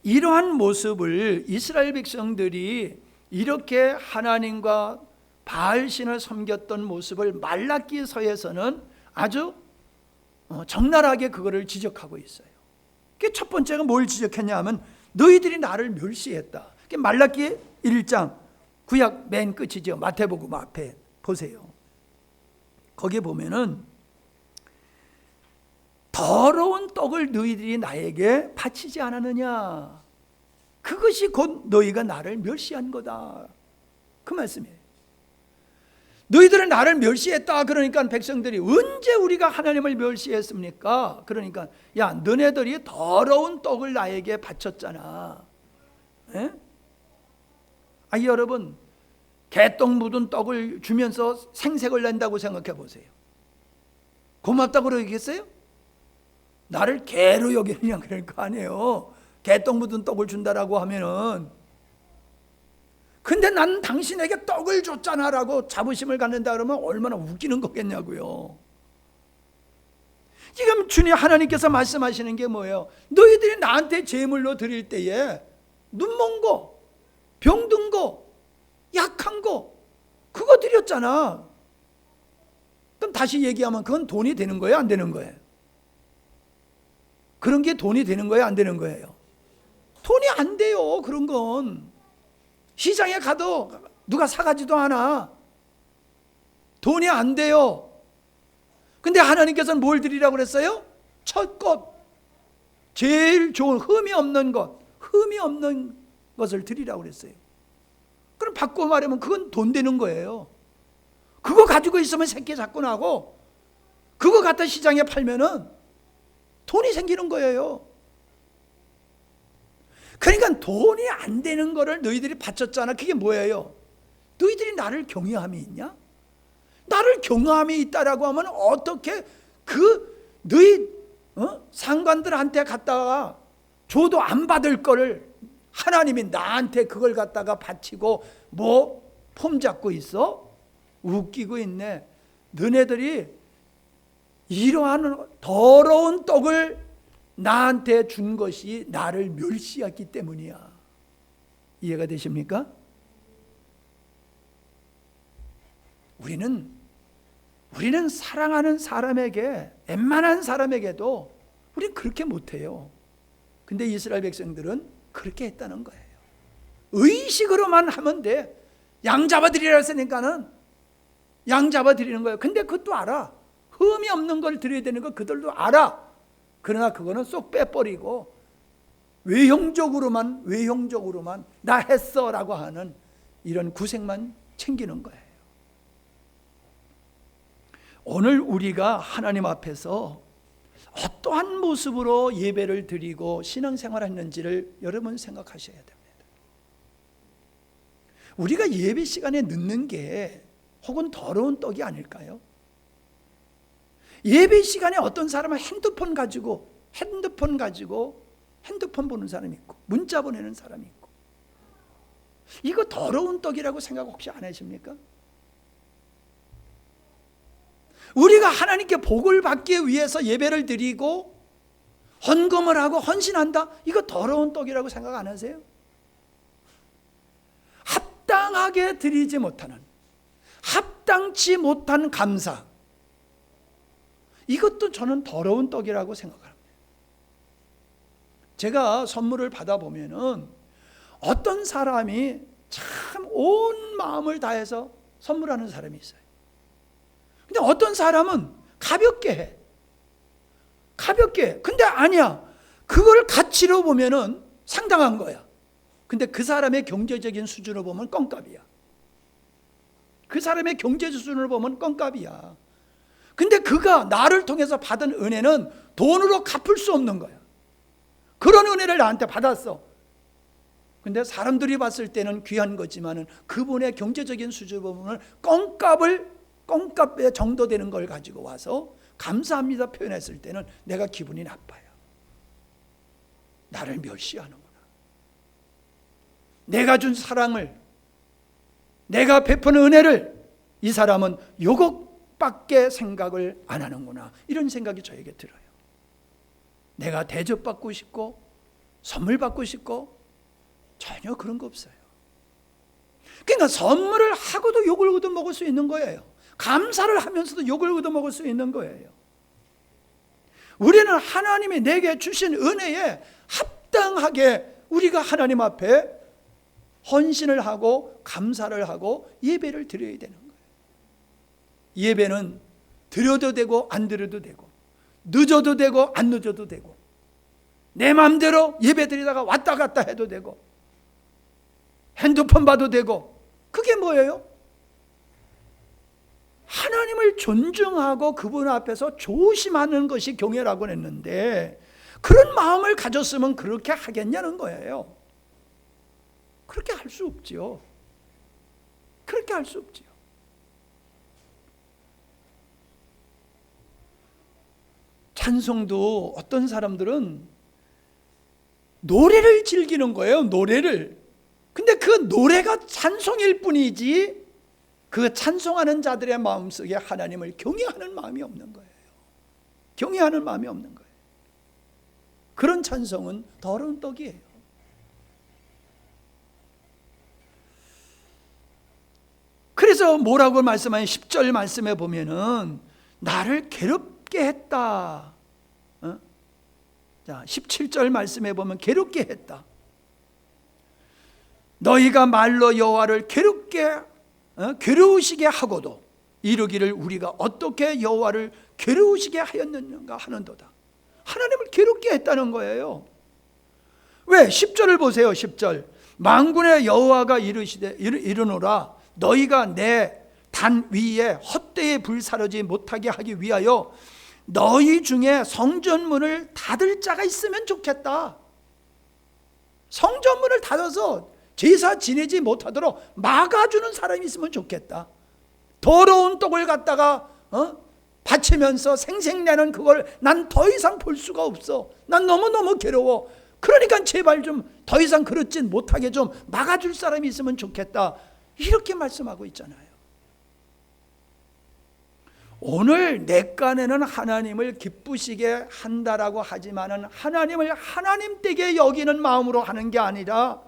이러한 모습을 이스라엘 백성들이 이렇게 하나님과 바알신을 섬겼던 모습을 말라기서에서는 아주 적나라하게 그거를 지적하고 있어요. 첫 번째가 뭘 지적했냐 하면 너희들이 나를 멸시했다. 말라기 1장 구약 맨 끝이죠. 마태복음 앞에 보세요. 거기에 보면은 더러운 떡을 너희들이 나에게 바치지 않았느냐, 그것이 곧 너희가 나를 멸시한 거다, 그 말씀이에요. 너희들은 나를 멸시했다. 그러니까 백성들이 언제 우리가 하나님을 멸시했습니까? 그러니까 야, 너네들이 더러운 떡을 나에게 바쳤잖아. 에? 여러분, 개떡 묻은 떡을 주면서 생색을 낸다고 생각해 보세요. 고맙다고 그러겠어요? 나를 개로 여기느냐 그럴 거 아니에요. 개떡 묻은 떡을 준다라고 하면은. 근데 나는 당신에게 떡을 줬잖아 라고 자부심을 갖는다 그러면 얼마나 웃기는 거겠냐고요. 지금 주님 하나님께서 말씀하시는 게 뭐예요? 너희들이 나한테 제물로 드릴 때에 눈먼 거, 병든 거, 약한 거, 그거 드렸잖아. 그럼 다시 얘기하면 그건 돈이 되는 거예요, 안 되는 거예요? 그런 게 돈이 되는 거예요, 안 되는 거예요? 돈이 안 돼요. 그런 건 시장에 가도 누가 사가지도 않아. 돈이 안 돼요. 근데 하나님께서는 뭘 드리라고 그랬어요? 첫 것, 제일 좋은 흠이 없는 것을 드리라고 그랬어요. 그럼 바꿔 말하면 그건 돈 되는 거예요. 그거 가지고 있으면 새끼 자꾸 나고, 그거 갖다 시장에 팔면은 돈이 생기는 거예요. 그러니까 돈이 안 되는 거를 너희들이 바쳤잖아. 그게 뭐예요? 너희들이 나를 경외함이 있냐? 나를 경외함이 있다라고 하면 어떻게 너희 상관들한테 갖다가 줘도 안 받을 거를 하나님이 나한테 그걸 갖다가 바치고 폼 잡고 있어? 웃기고 있네. 너네들이 이러한 더러운 떡을 나한테 준 것이 나를 멸시했기 때문이야. 이해가 되십니까? 우리는 사랑하는 사람에게, 웬만한 사람에게도 우리는 그렇게 못해요. 근데 이스라엘 백성들은 그렇게 했다는 거예요. 의식으로만 하면 돼. 양 잡아드리라 했으니까는 양 잡아드리는 거예요. 근데 그것도 알아. 흠이 없는 걸 드려야 되는 거 그들도 알아. 그러나 그거는 쏙 빼버리고 외형적으로만 나 했어 라고 하는 이런 구색만 챙기는 거예요. 오늘 우리가 하나님 앞에서 어떠한 모습으로 예배를 드리고 신앙생활을 했는지를 여러분 생각하셔야 됩니다. 우리가 예배 시간에 늦는 게 혹은 더러운 떡이 아닐까요? 예배 시간에 어떤 사람은 핸드폰 가지고 핸드폰 보는 사람이 있고 문자 보내는 사람이 있고, 이거 더러운 떡이라고 생각 혹시 안 하십니까? 우리가 하나님께 복을 받기 위해서 예배를 드리고 헌금을 하고 헌신한다, 이거 더러운 떡이라고 생각 안 하세요? 합당하게 드리지 못하는, 합당치 못한 감사, 이것도 저는 더러운 떡이라고 생각합니다. 제가 선물을 받아보면은 어떤 사람이 참 온 마음을 다해서 선물하는 사람이 있어요. 근데 어떤 사람은 가볍게 해. 가볍게. 근데 아니야. 그걸 가치로 보면은 상당한 거야. 근데 그 사람의 경제적인 수준을 보면 껌값이야. 그 사람의 경제 수준을 보면 껌값이야. 근데 그가 나를 통해서 받은 은혜는 돈으로 갚을 수 없는 거야. 그런 은혜를 나한테 받았어. 근데 사람들이 봤을 때는 귀한 거지만은 그분의 경제적인 수준을 보면 껌값의 정도 되는 걸 가지고 와서 감사합니다 표현했을 때는 내가 기분이 나빠요. 나를 멸시하는구나. 내가 준 사랑을, 내가 베푼 은혜를 이 사람은 요것밖에 생각을 안 하는구나. 이런 생각이 저에게 들어요. 내가 대접받고 싶고 선물 받고 싶고 전혀 그런 거 없어요. 그러니까 선물을 하고도 욕을 얻어먹을 수 있는 거예요. 감사를 하면서도 욕을 얻어먹을 수 있는 거예요. 우리는 하나님이 내게 주신 은혜에 합당하게 우리가 하나님 앞에 헌신을 하고 감사를 하고 예배를 드려야 되는 거예요. 예배는 드려도 되고 안 드려도 되고, 늦어도 되고 안 늦어도 되고, 내 마음대로 예배 드리다가 왔다 갔다 해도 되고, 핸드폰 봐도 되고. 그게 뭐예요? 하나님을 존중하고 그분 앞에서 조심하는 것이 경외라고 했는데, 그런 마음을 가졌으면 그렇게 하겠냐는 거예요. 그렇게 할 수 없지요. 그렇게 할 수 없지요. 찬송도 어떤 사람들은 노래를 즐기는 거예요. 노래를. 근데 그 노래가 찬송일 뿐이지 그 찬송하는 자들의 마음속에 하나님을 경외하는 마음이 없는 거예요. 경외하는 마음이 없는 거예요. 그런 찬송은 더러운 떡이에요. 그래서 뭐라고 말씀하는 10절 말씀에 보면은 나를 괴롭게 했다. 자, 17절 말씀에 보면 괴롭게 했다. 너희가 말로 여호와를 괴로우시게 하고도 이르기를 우리가 어떻게 여호와를 괴로우시게 하였느냐 하는도다. 하나님을 괴롭게 했다는 거예요. 왜? 10절을 보세요. 10절. 만군의 여호와가 이르노라 너희가 내 단 위에 헛되이 불사르지 못하게 하기 위하여 너희 중에 성전문을 닫을 자가 있으면 좋겠다. 성전문을 닫아서 제사 지내지 못하도록 막아주는 사람이 있으면 좋겠다. 더러운 떡을 갖다가 바치면서 생색내는 그걸 난 더 이상 볼 수가 없어. 난 너무너무 괴로워. 그러니까 제발 좀 더 이상 그렇진 못하게 좀 막아줄 사람이 있으면 좋겠다. 이렇게 말씀하고 있잖아요. 오늘 내 깐에는 하나님을 기쁘시게 한다라고 하지만은 하나님을 하나님 댁에 여기는 마음으로 하는 게 아니라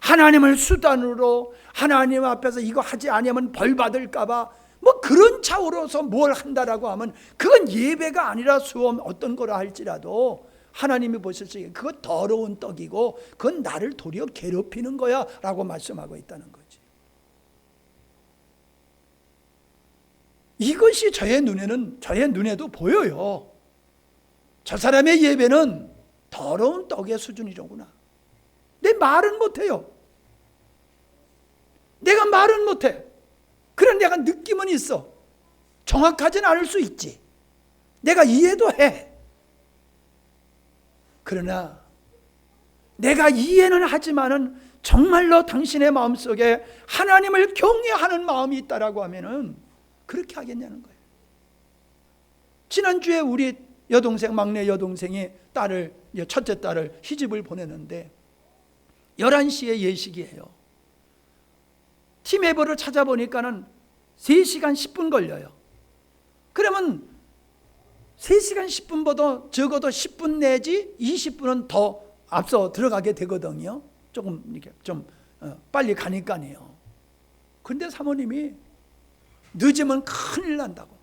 하나님을 수단으로 하나님 앞에서 이거 하지 아니하면 벌 받을까 봐 뭐 그런 차원으로서 뭘 한다라고 하면 그건 예배가 아니라 수험 어떤 거라 할지라도 하나님이 보실 적에 그거 더러운 떡이고 그건 나를 도리어 괴롭히는 거야 라고 말씀하고 있다는 거지. 이것이 저의 눈에도 보여요. 저 사람의 예배는 더러운 떡의 수준이로구나. 내 말은 못해요. 내가 말은 못해. 그런 내가 느낌은 있어. 정확하진 않을 수 있지. 내가 이해도 해. 그러나 내가 이해는 하지만은 정말로 당신의 마음속에 하나님을 경외하는 마음이 있다라고 하면은 그렇게 하겠냐는 거예요. 지난주에 우리 막내 여동생이 첫째 딸을 시집을 보내는데 11시에 예식이에요. 티맵을 찾아보니까는 3시간 10분 걸려요. 그러면 3시간 10분보다 적어도 10분 내지 20분은 더 앞서 들어가게 되거든요. 조금 이렇게 좀 빨리 가니까요. 근데 사모님이 늦으면 큰일 난다고.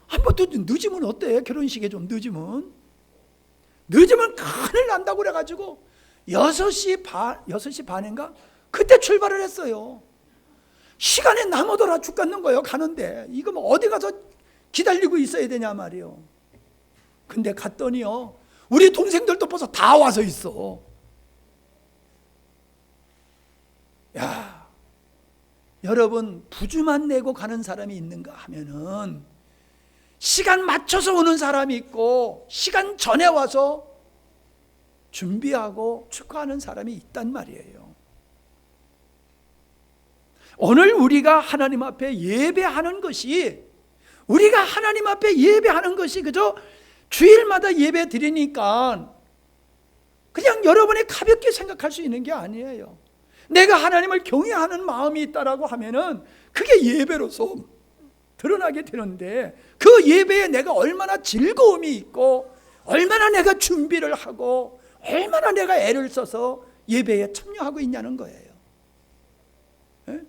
한번 늦으면 어때? 결혼식에 좀 늦으면 큰일 난다고 그래가지고 6시 반인가? 그때 출발을 했어요. 시간이 남아돌아 죽겠는 거예요. 가는데 이거 뭐 어디 가서 기다리고 있어야 되냐 말이에요. 근데 갔더니요, 우리 동생들도 벌써 다 와서 있어. 야, 여러분, 부주만 내고 가는 사람이 있는가 하면은 시간 맞춰서 오는 사람이 있고 시간 전에 와서 준비하고 축하하는 사람이 있단 말이에요. 오늘 우리가 하나님 앞에 예배하는 것이 그저 주일마다 예배 드리니까 그냥 여러분이 가볍게 생각할 수 있는 게 아니에요. 내가 하나님을 경외하는 마음이 있다라고 하면은 그게 예배로서 드러나게 되는데, 그 예배에 내가 얼마나 즐거움이 있고 얼마나 내가 준비를 하고 얼마나 내가 애를 써서 예배에 참여하고 있냐는 거예요. 네?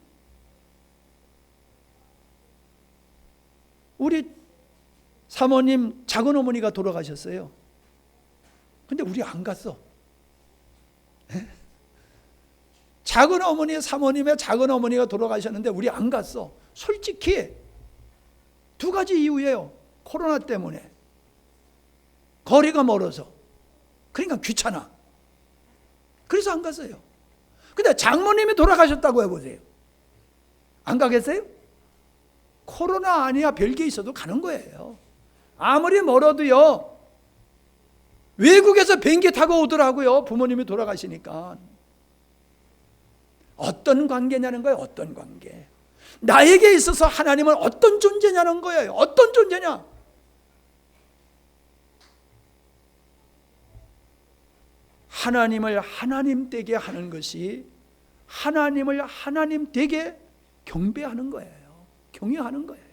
우리 사모님 작은 어머니가 돌아가셨어요. 근데 우리 안 갔어. 네? 사모님의 작은 어머니가 돌아가셨는데 우리 안 갔어. 솔직히 두 가지 이유예요. 코로나 때문에, 거리가 멀어서, 그러니까 귀찮아. 그래서 안 갔어요. 근데 장모님이 돌아가셨다고 해보세요. 안 가겠어요? 코로나 아니야 별게 있어도 가는 거예요. 아무리 멀어도요, 외국에서 비행기 타고 오더라고요. 부모님이 돌아가시니까. 어떤 관계냐는 거예요. 어떤 관계. 나에게 있어서 하나님은 어떤 존재냐는 거예요. 어떤 존재냐. 하나님을 하나님 되게 하는 것이 하나님을 하나님 되게 경배하는 거예요. 경외하는 거예요.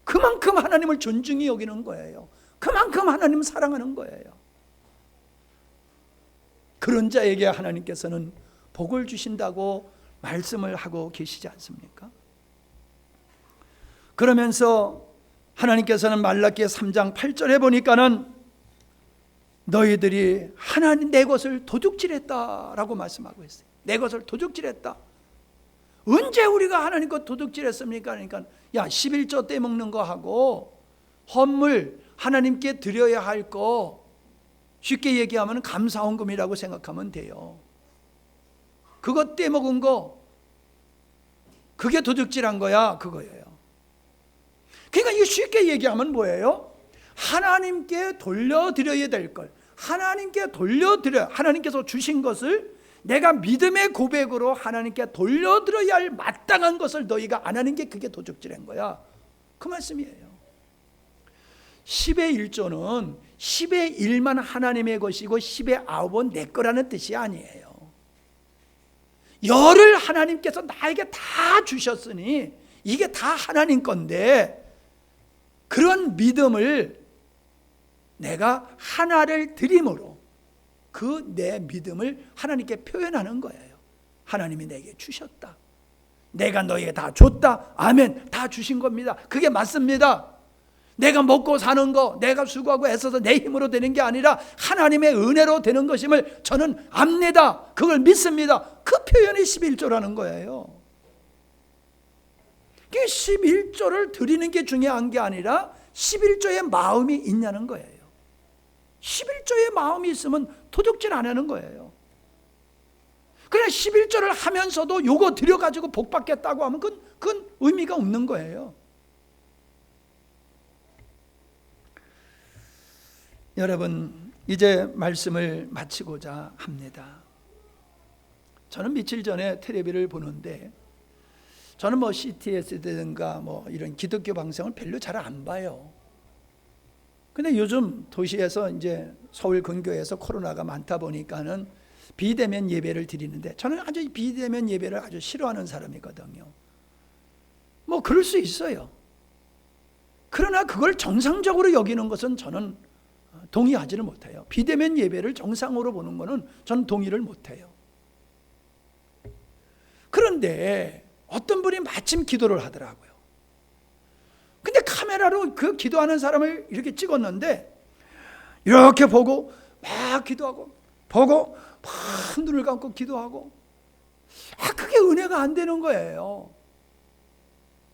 그만큼 하나님을 존중히 여기는 거예요. 그만큼 하나님 사랑하는 거예요. 그런 자에게 하나님께서는 복을 주신다고 말씀을 하고 계시지 않습니까? 그러면서 하나님께서는 말라기 3장 8절에 보니까는 너희들이 하나님 내 것을 도둑질했다라고 말씀하고 있어요. 내 것을 도둑질했다. 언제 우리가 하나님 것 도둑질했습니까? 그러니까 11조 떼먹는 거 하고 헌물 하나님께 드려야 할 거 쉽게 얘기하면 감사헌금이라고 생각하면 돼요. 그거 떼먹은 거, 그게 도둑질한 거야, 그거예요. 그러니까 이거 쉽게 얘기하면 뭐예요? 하나님께 돌려드려야 될 걸 하나님께 돌려드려야, 하나님께서 주신 것을 내가 믿음의 고백으로 하나님께 돌려드려야 할 마땅한 것을 너희가 안 하는 게 그게 도둑질한 거야, 그 말씀이에요. 10의 1조는 10의 1만 하나님의 것이고 10의 9은 내 거라는 뜻이 아니에요. 열을 하나님께서 나에게 다 주셨으니 이게 다 하나님 건데, 그런 믿음을 내가 하나를 드림으로 그 내 믿음을 하나님께 표현하는 거예요. 하나님이 내게 주셨다, 내가 너에게 다 줬다, 아멘, 다 주신 겁니다. 그게 맞습니다. 내가 먹고 사는 거 내가 수고하고 애써서 내 힘으로 되는 게 아니라 하나님의 은혜로 되는 것임을 저는 압니다. 그걸 믿습니다. 그 표현이 11조라는 거예요. 11조를 드리는 게 중요한 게 아니라 11조의 마음이 있냐는 거예요. 11조의 마음이 있으면 도둑질 안 하는 거예요. 그냥 11조를 하면서도 요거 드려가지고 복 받겠다고 하면 그건 의미가 없는 거예요. 여러분, 이제 말씀을 마치고자 합니다. 저는 며칠 전에 텔레비를 보는데, 저는 뭐 CTS든가 뭐 이런 기독교 방송을 별로 잘 안 봐요. 근데 요즘 도시에서 이제 서울 근교에서 코로나가 많다 보니까는 비대면 예배를 드리는데, 저는 아주 비대면 예배를 아주 싫어하는 사람이거든요. 뭐 그럴 수 있어요. 그러나 그걸 정상적으로 여기는 것은 저는 동의하지를 못해요. 비대면 예배를 정상으로 보는 것은 저는 동의를 못해요. 그런데 어떤 분이 마침 기도를 하더라고요. 근데 카메라로 그 기도하는 사람을 이렇게 찍었는데 이렇게 보고 막 기도하고 보고 막 눈을 감고 기도하고 그게 은혜가 안 되는 거예요.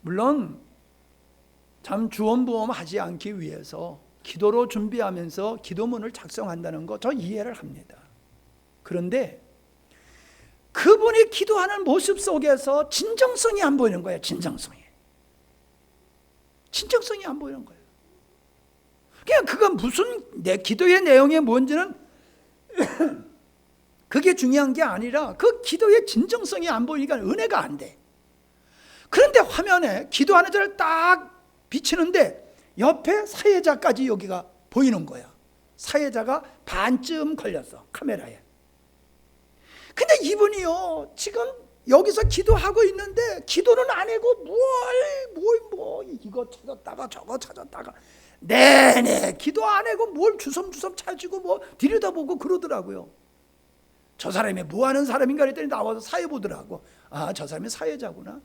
물론 참 주원부엄하지 않기 위해서 기도로 준비하면서 기도문을 작성한다는 거 저 이해를 합니다. 그런데 그분이 기도하는 모습 속에서 진정성이 안 보이는 거예요. 진정성이 안 보이는 거예요. 그냥 그가 무슨 내 기도의 내용이 뭔지는 그게 중요한 게 아니라 그 기도의 진정성이 안 보이니까 은혜가 안 돼. 그런데 화면에 기도하는 자를 딱 비치는데 옆에 사회자까지 여기가 보이는 거야. 사회자가 반쯤 걸렸어, 카메라에. 근데 이분이요, 지금 여기서 기도하고 있는데 기도는 안 하고 이거 찾았다가 저거 찾았다가 내내 기도 안 하고 뭘 주섬주섬 찾고 뭐 들여다보고 그러더라고요. 저 사람이 뭐 하는 사람인가 했더니 나와서 사회 보더라고. 아, 저 사람이 사회자구나.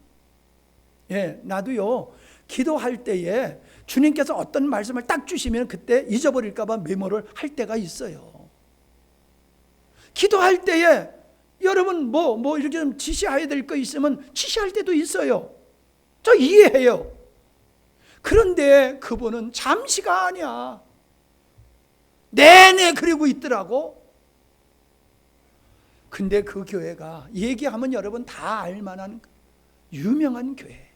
예, 나도요, 기도할 때에 주님께서 어떤 말씀을 딱 주시면 그때 잊어버릴까 봐 메모를 할 때가 있어요. 기도할 때에 여러분 뭐 이렇게 좀 지시해야 될 거 있으면 지시할 때도 있어요. 저 이해해요. 그런데 그분은 잠시가 아니야. 내내 그러고 있더라고. 근데 그 교회가 얘기하면 여러분 다 알만한 유명한 교회예요.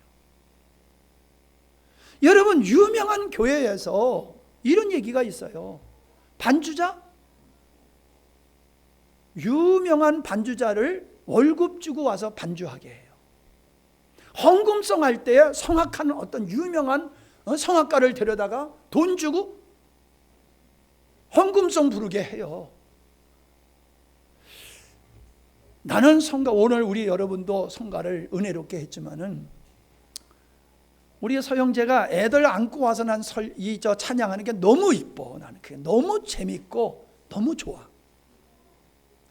여러분, 유명한 교회에서 이런 얘기가 있어요. 반주자? 유명한 반주자를 월급 주고 와서 반주하게 해요. 헌금성 할 때 성악하는 어떤 유명한 성악가를 데려다가 돈 주고 헌금성 부르게 해요. 나는 성가, 오늘 우리 여러분도 성가를 은혜롭게 했지만은 우리 서영재가 애들 안고 와서 난 저 찬양하는 게 너무 이뻐. 나는 그게 너무 재밌고 너무 좋아.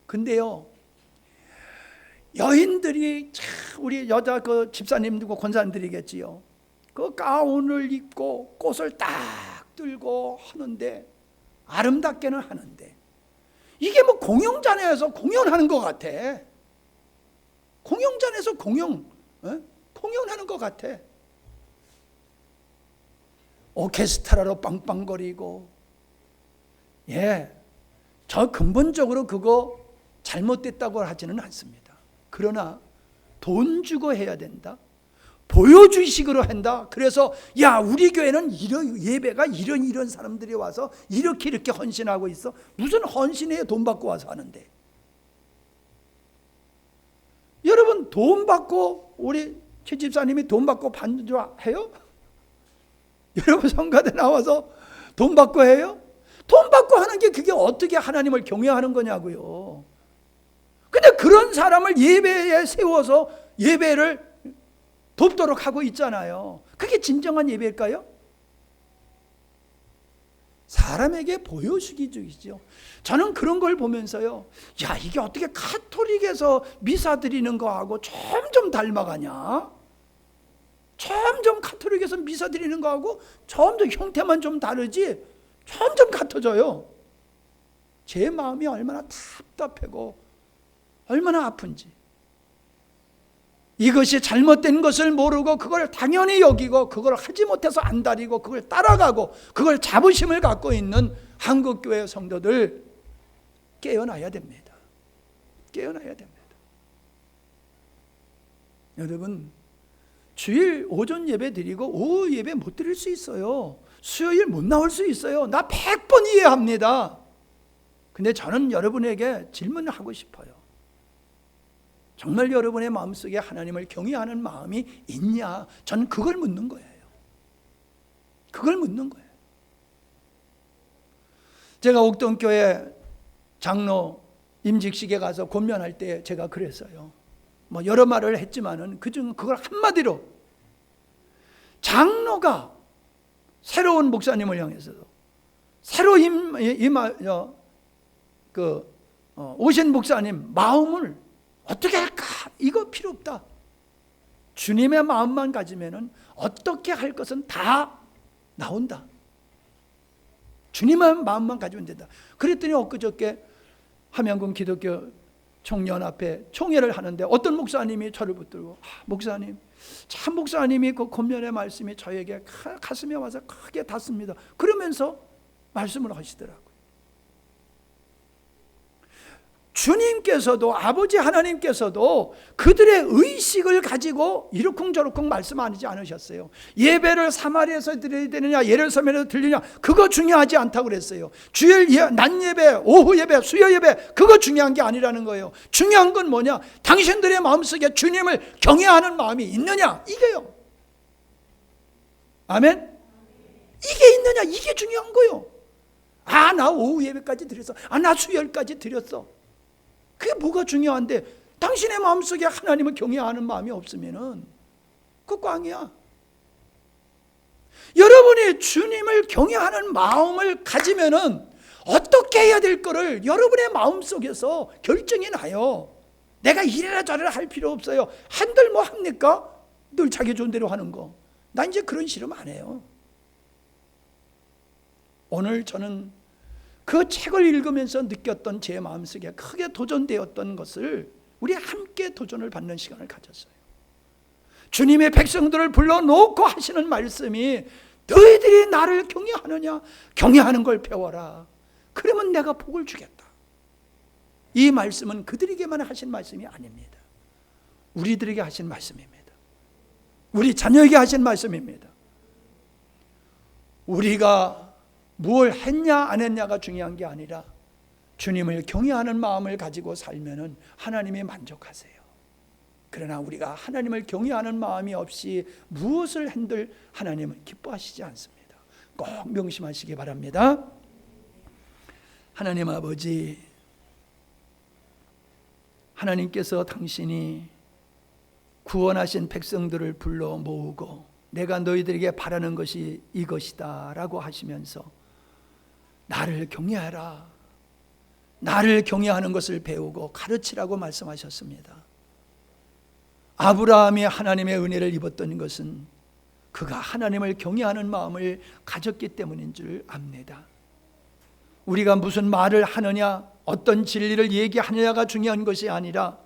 근데요, 여인들이 우리 여자 그 집사님들과 권사님들이겠지요. 그 가운을 입고 꽃을 딱 들고 하는데 아름답게는 하는데 이게 뭐 공연장에서 공연하는 것 같아. 공연장에서 공연하는 것 같아. 오케스트라로 빵빵거리고, 예, 저 근본적으로 그거 잘못됐다고 하지는 않습니다. 그러나 돈 주고 해야 된다, 보여주식으로 한다. 그래서 야, 우리 교회는 이런 예배가 이런 사람들이 와서 이렇게 헌신하고 있어. 무슨 헌신해요? 돈 받고 와서 하는데. 여러분, 돈 받고 우리 최 집사님이 돈 받고 반주해요? 여러분, 성가대 나와서 돈 받고 해요? 돈 받고 하는 게 그게 어떻게 하나님을 경외하는 거냐고요. 근데 그런 사람을 예배에 세워서 예배를 돕도록 하고 있잖아요. 그게 진정한 예배일까요? 사람에게 보여주기적이죠. 저는 그런 걸 보면서요, 야, 이게 어떻게 가톨릭에서 미사 드리는 거하고 점점 닮아가냐? 점점 가톨릭에서 미사 드리는 거하고 점점 형태만 좀 다르지 점점 같아져요. 제 마음이 얼마나 답답하고 얼마나 아픈지. 이것이 잘못된 것을 모르고 그걸 당연히 여기고 그걸 하지 못해서 안달이고 그걸 따라가고 그걸 자부심을 갖고 있는 한국교회 성도들 깨어나야 됩니다. 깨어나야 됩니다. 여러분, 주일 오전 예배 드리고 오후 예배 못 드릴 수 있어요. 수요일 못 나올 수 있어요. 나 100번 이해합니다. 근데 저는 여러분에게 질문을 하고 싶어요. 정말 여러분의 마음속에 하나님을 경외하는 마음이 있냐? 저는 그걸 묻는 거예요. 그걸 묻는 거예요. 제가 옥동교회 장로 임직식에 가서 권면할 때 제가 그랬어요. 뭐 여러 말을 했지만은 그중 그걸 한마디로, 장로가 새로운 목사님을 향해서도 새로 오신 목사님 마음을 어떻게 할까? 이거 필요 없다. 주님의 마음만 가지면은 어떻게 할 것은 다 나온다. 주님의 마음만 가지면 된다. 그랬더니 엊그저께 함양군 기독교 총연합회 총회를 하는데 어떤 목사님이 저를 붙들고, 목사님, 참 목사님이 그 권면의 말씀이 저에게 가슴에 와서 크게 닿습니다. 그러면서 말씀을 하시더라고요. 주님께서도, 아버지 하나님께서도 그들의 의식을 가지고 이러쿵저러쿵 말씀하지 않으셨어요. 예배를 사마리아에서 드려야 되느냐, 예루살렘에서 드리느냐, 그거 중요하지 않다고 그랬어요. 주일 낮 예배, 오후 예배, 수요 예배, 그거 중요한 게 아니라는 거예요. 중요한 건 뭐냐? 당신들의 마음속에 주님을 경외하는 마음이 있느냐, 이게요. 아멘? 이게 있느냐, 이게 중요한 거예요. 나 오후 예배까지 드렸어. 나 수요일까지 드렸어. 그게 뭐가 중요한데, 당신의 마음속에 하나님을 경외하는 마음이 없으면은 그거 꽝이야. 여러분이 주님을 경외하는 마음을 가지면은 어떻게 해야 될 거를 여러분의 마음속에서 결정이 나요. 내가 이래라 저래라 할 필요 없어요. 한들 뭐 합니까? 늘 자기 좋은 대로 하는 거. 나 이제 그런 실험 안 해요. 오늘 저는 그 책을 읽으면서 느꼈던 제 마음속에 크게 도전되었던 것을 우리 함께 도전을 받는 시간을 가졌어요. 주님의 백성들을 불러놓고 하시는 말씀이, 너희들이 나를 경외하느냐? 경외하는 걸 배워라. 그러면 내가 복을 주겠다. 이 말씀은 그들에게만 하신 말씀이 아닙니다. 우리들에게 하신 말씀입니다. 우리 자녀에게 하신 말씀입니다. 우리가 무엇을 했냐 안 했냐가 중요한 게 아니라 주님을 경외하는 마음을 가지고 살면은 하나님이 만족하세요. 그러나 우리가 하나님을 경외하는 마음이 없이 무엇을 한들 하나님은 기뻐하시지 않습니다. 꼭 명심하시기 바랍니다. 하나님 아버지, 하나님께서 당신이 구원하신 백성들을 불러 모으고 내가 너희들에게 바라는 것이 이것이다 라고 하시면서 나를 경외하라, 나를 경외하는 것을 배우고 가르치라고 말씀하셨습니다. 아브라함이 하나님의 은혜를 입었던 것은 그가 하나님을 경외하는 마음을 가졌기 때문인 줄 압니다. 우리가 무슨 말을 하느냐, 어떤 진리를 얘기하느냐가 중요한 것이 아니라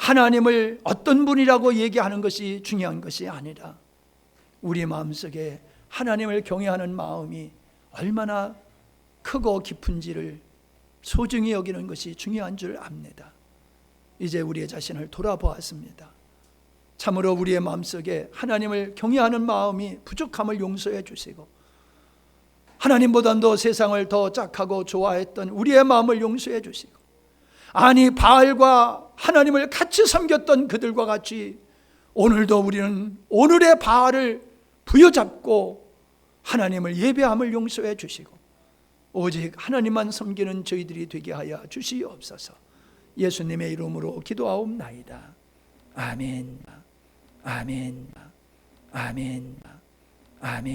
하나님을 어떤 분이라고 얘기하는 것이 중요한 것이 아니라 우리 마음속에 하나님을 경외하는 마음이 얼마나 크고 깊은지를 소중히 여기는 것이 중요한 줄 압니다. 이제 우리의 자신을 돌아보았습니다. 참으로 우리의 마음속에 하나님을 경외하는 마음이 부족함을 용서해 주시고, 하나님보다도 세상을 더 짝하고 좋아했던 우리의 마음을 용서해 주시고, 아니 바알과 하나님을 같이 섬겼던 그들과 같이 오늘도 우리는 오늘의 바알을 부여잡고 하나님을 예배함을 용서해 주시고 오직 하나님만 섬기는 저희들이 되게 하여 주시옵소서. 예수님의 이름으로 기도하옵나이다. 아멘. 아멘. 아멘. 아멘.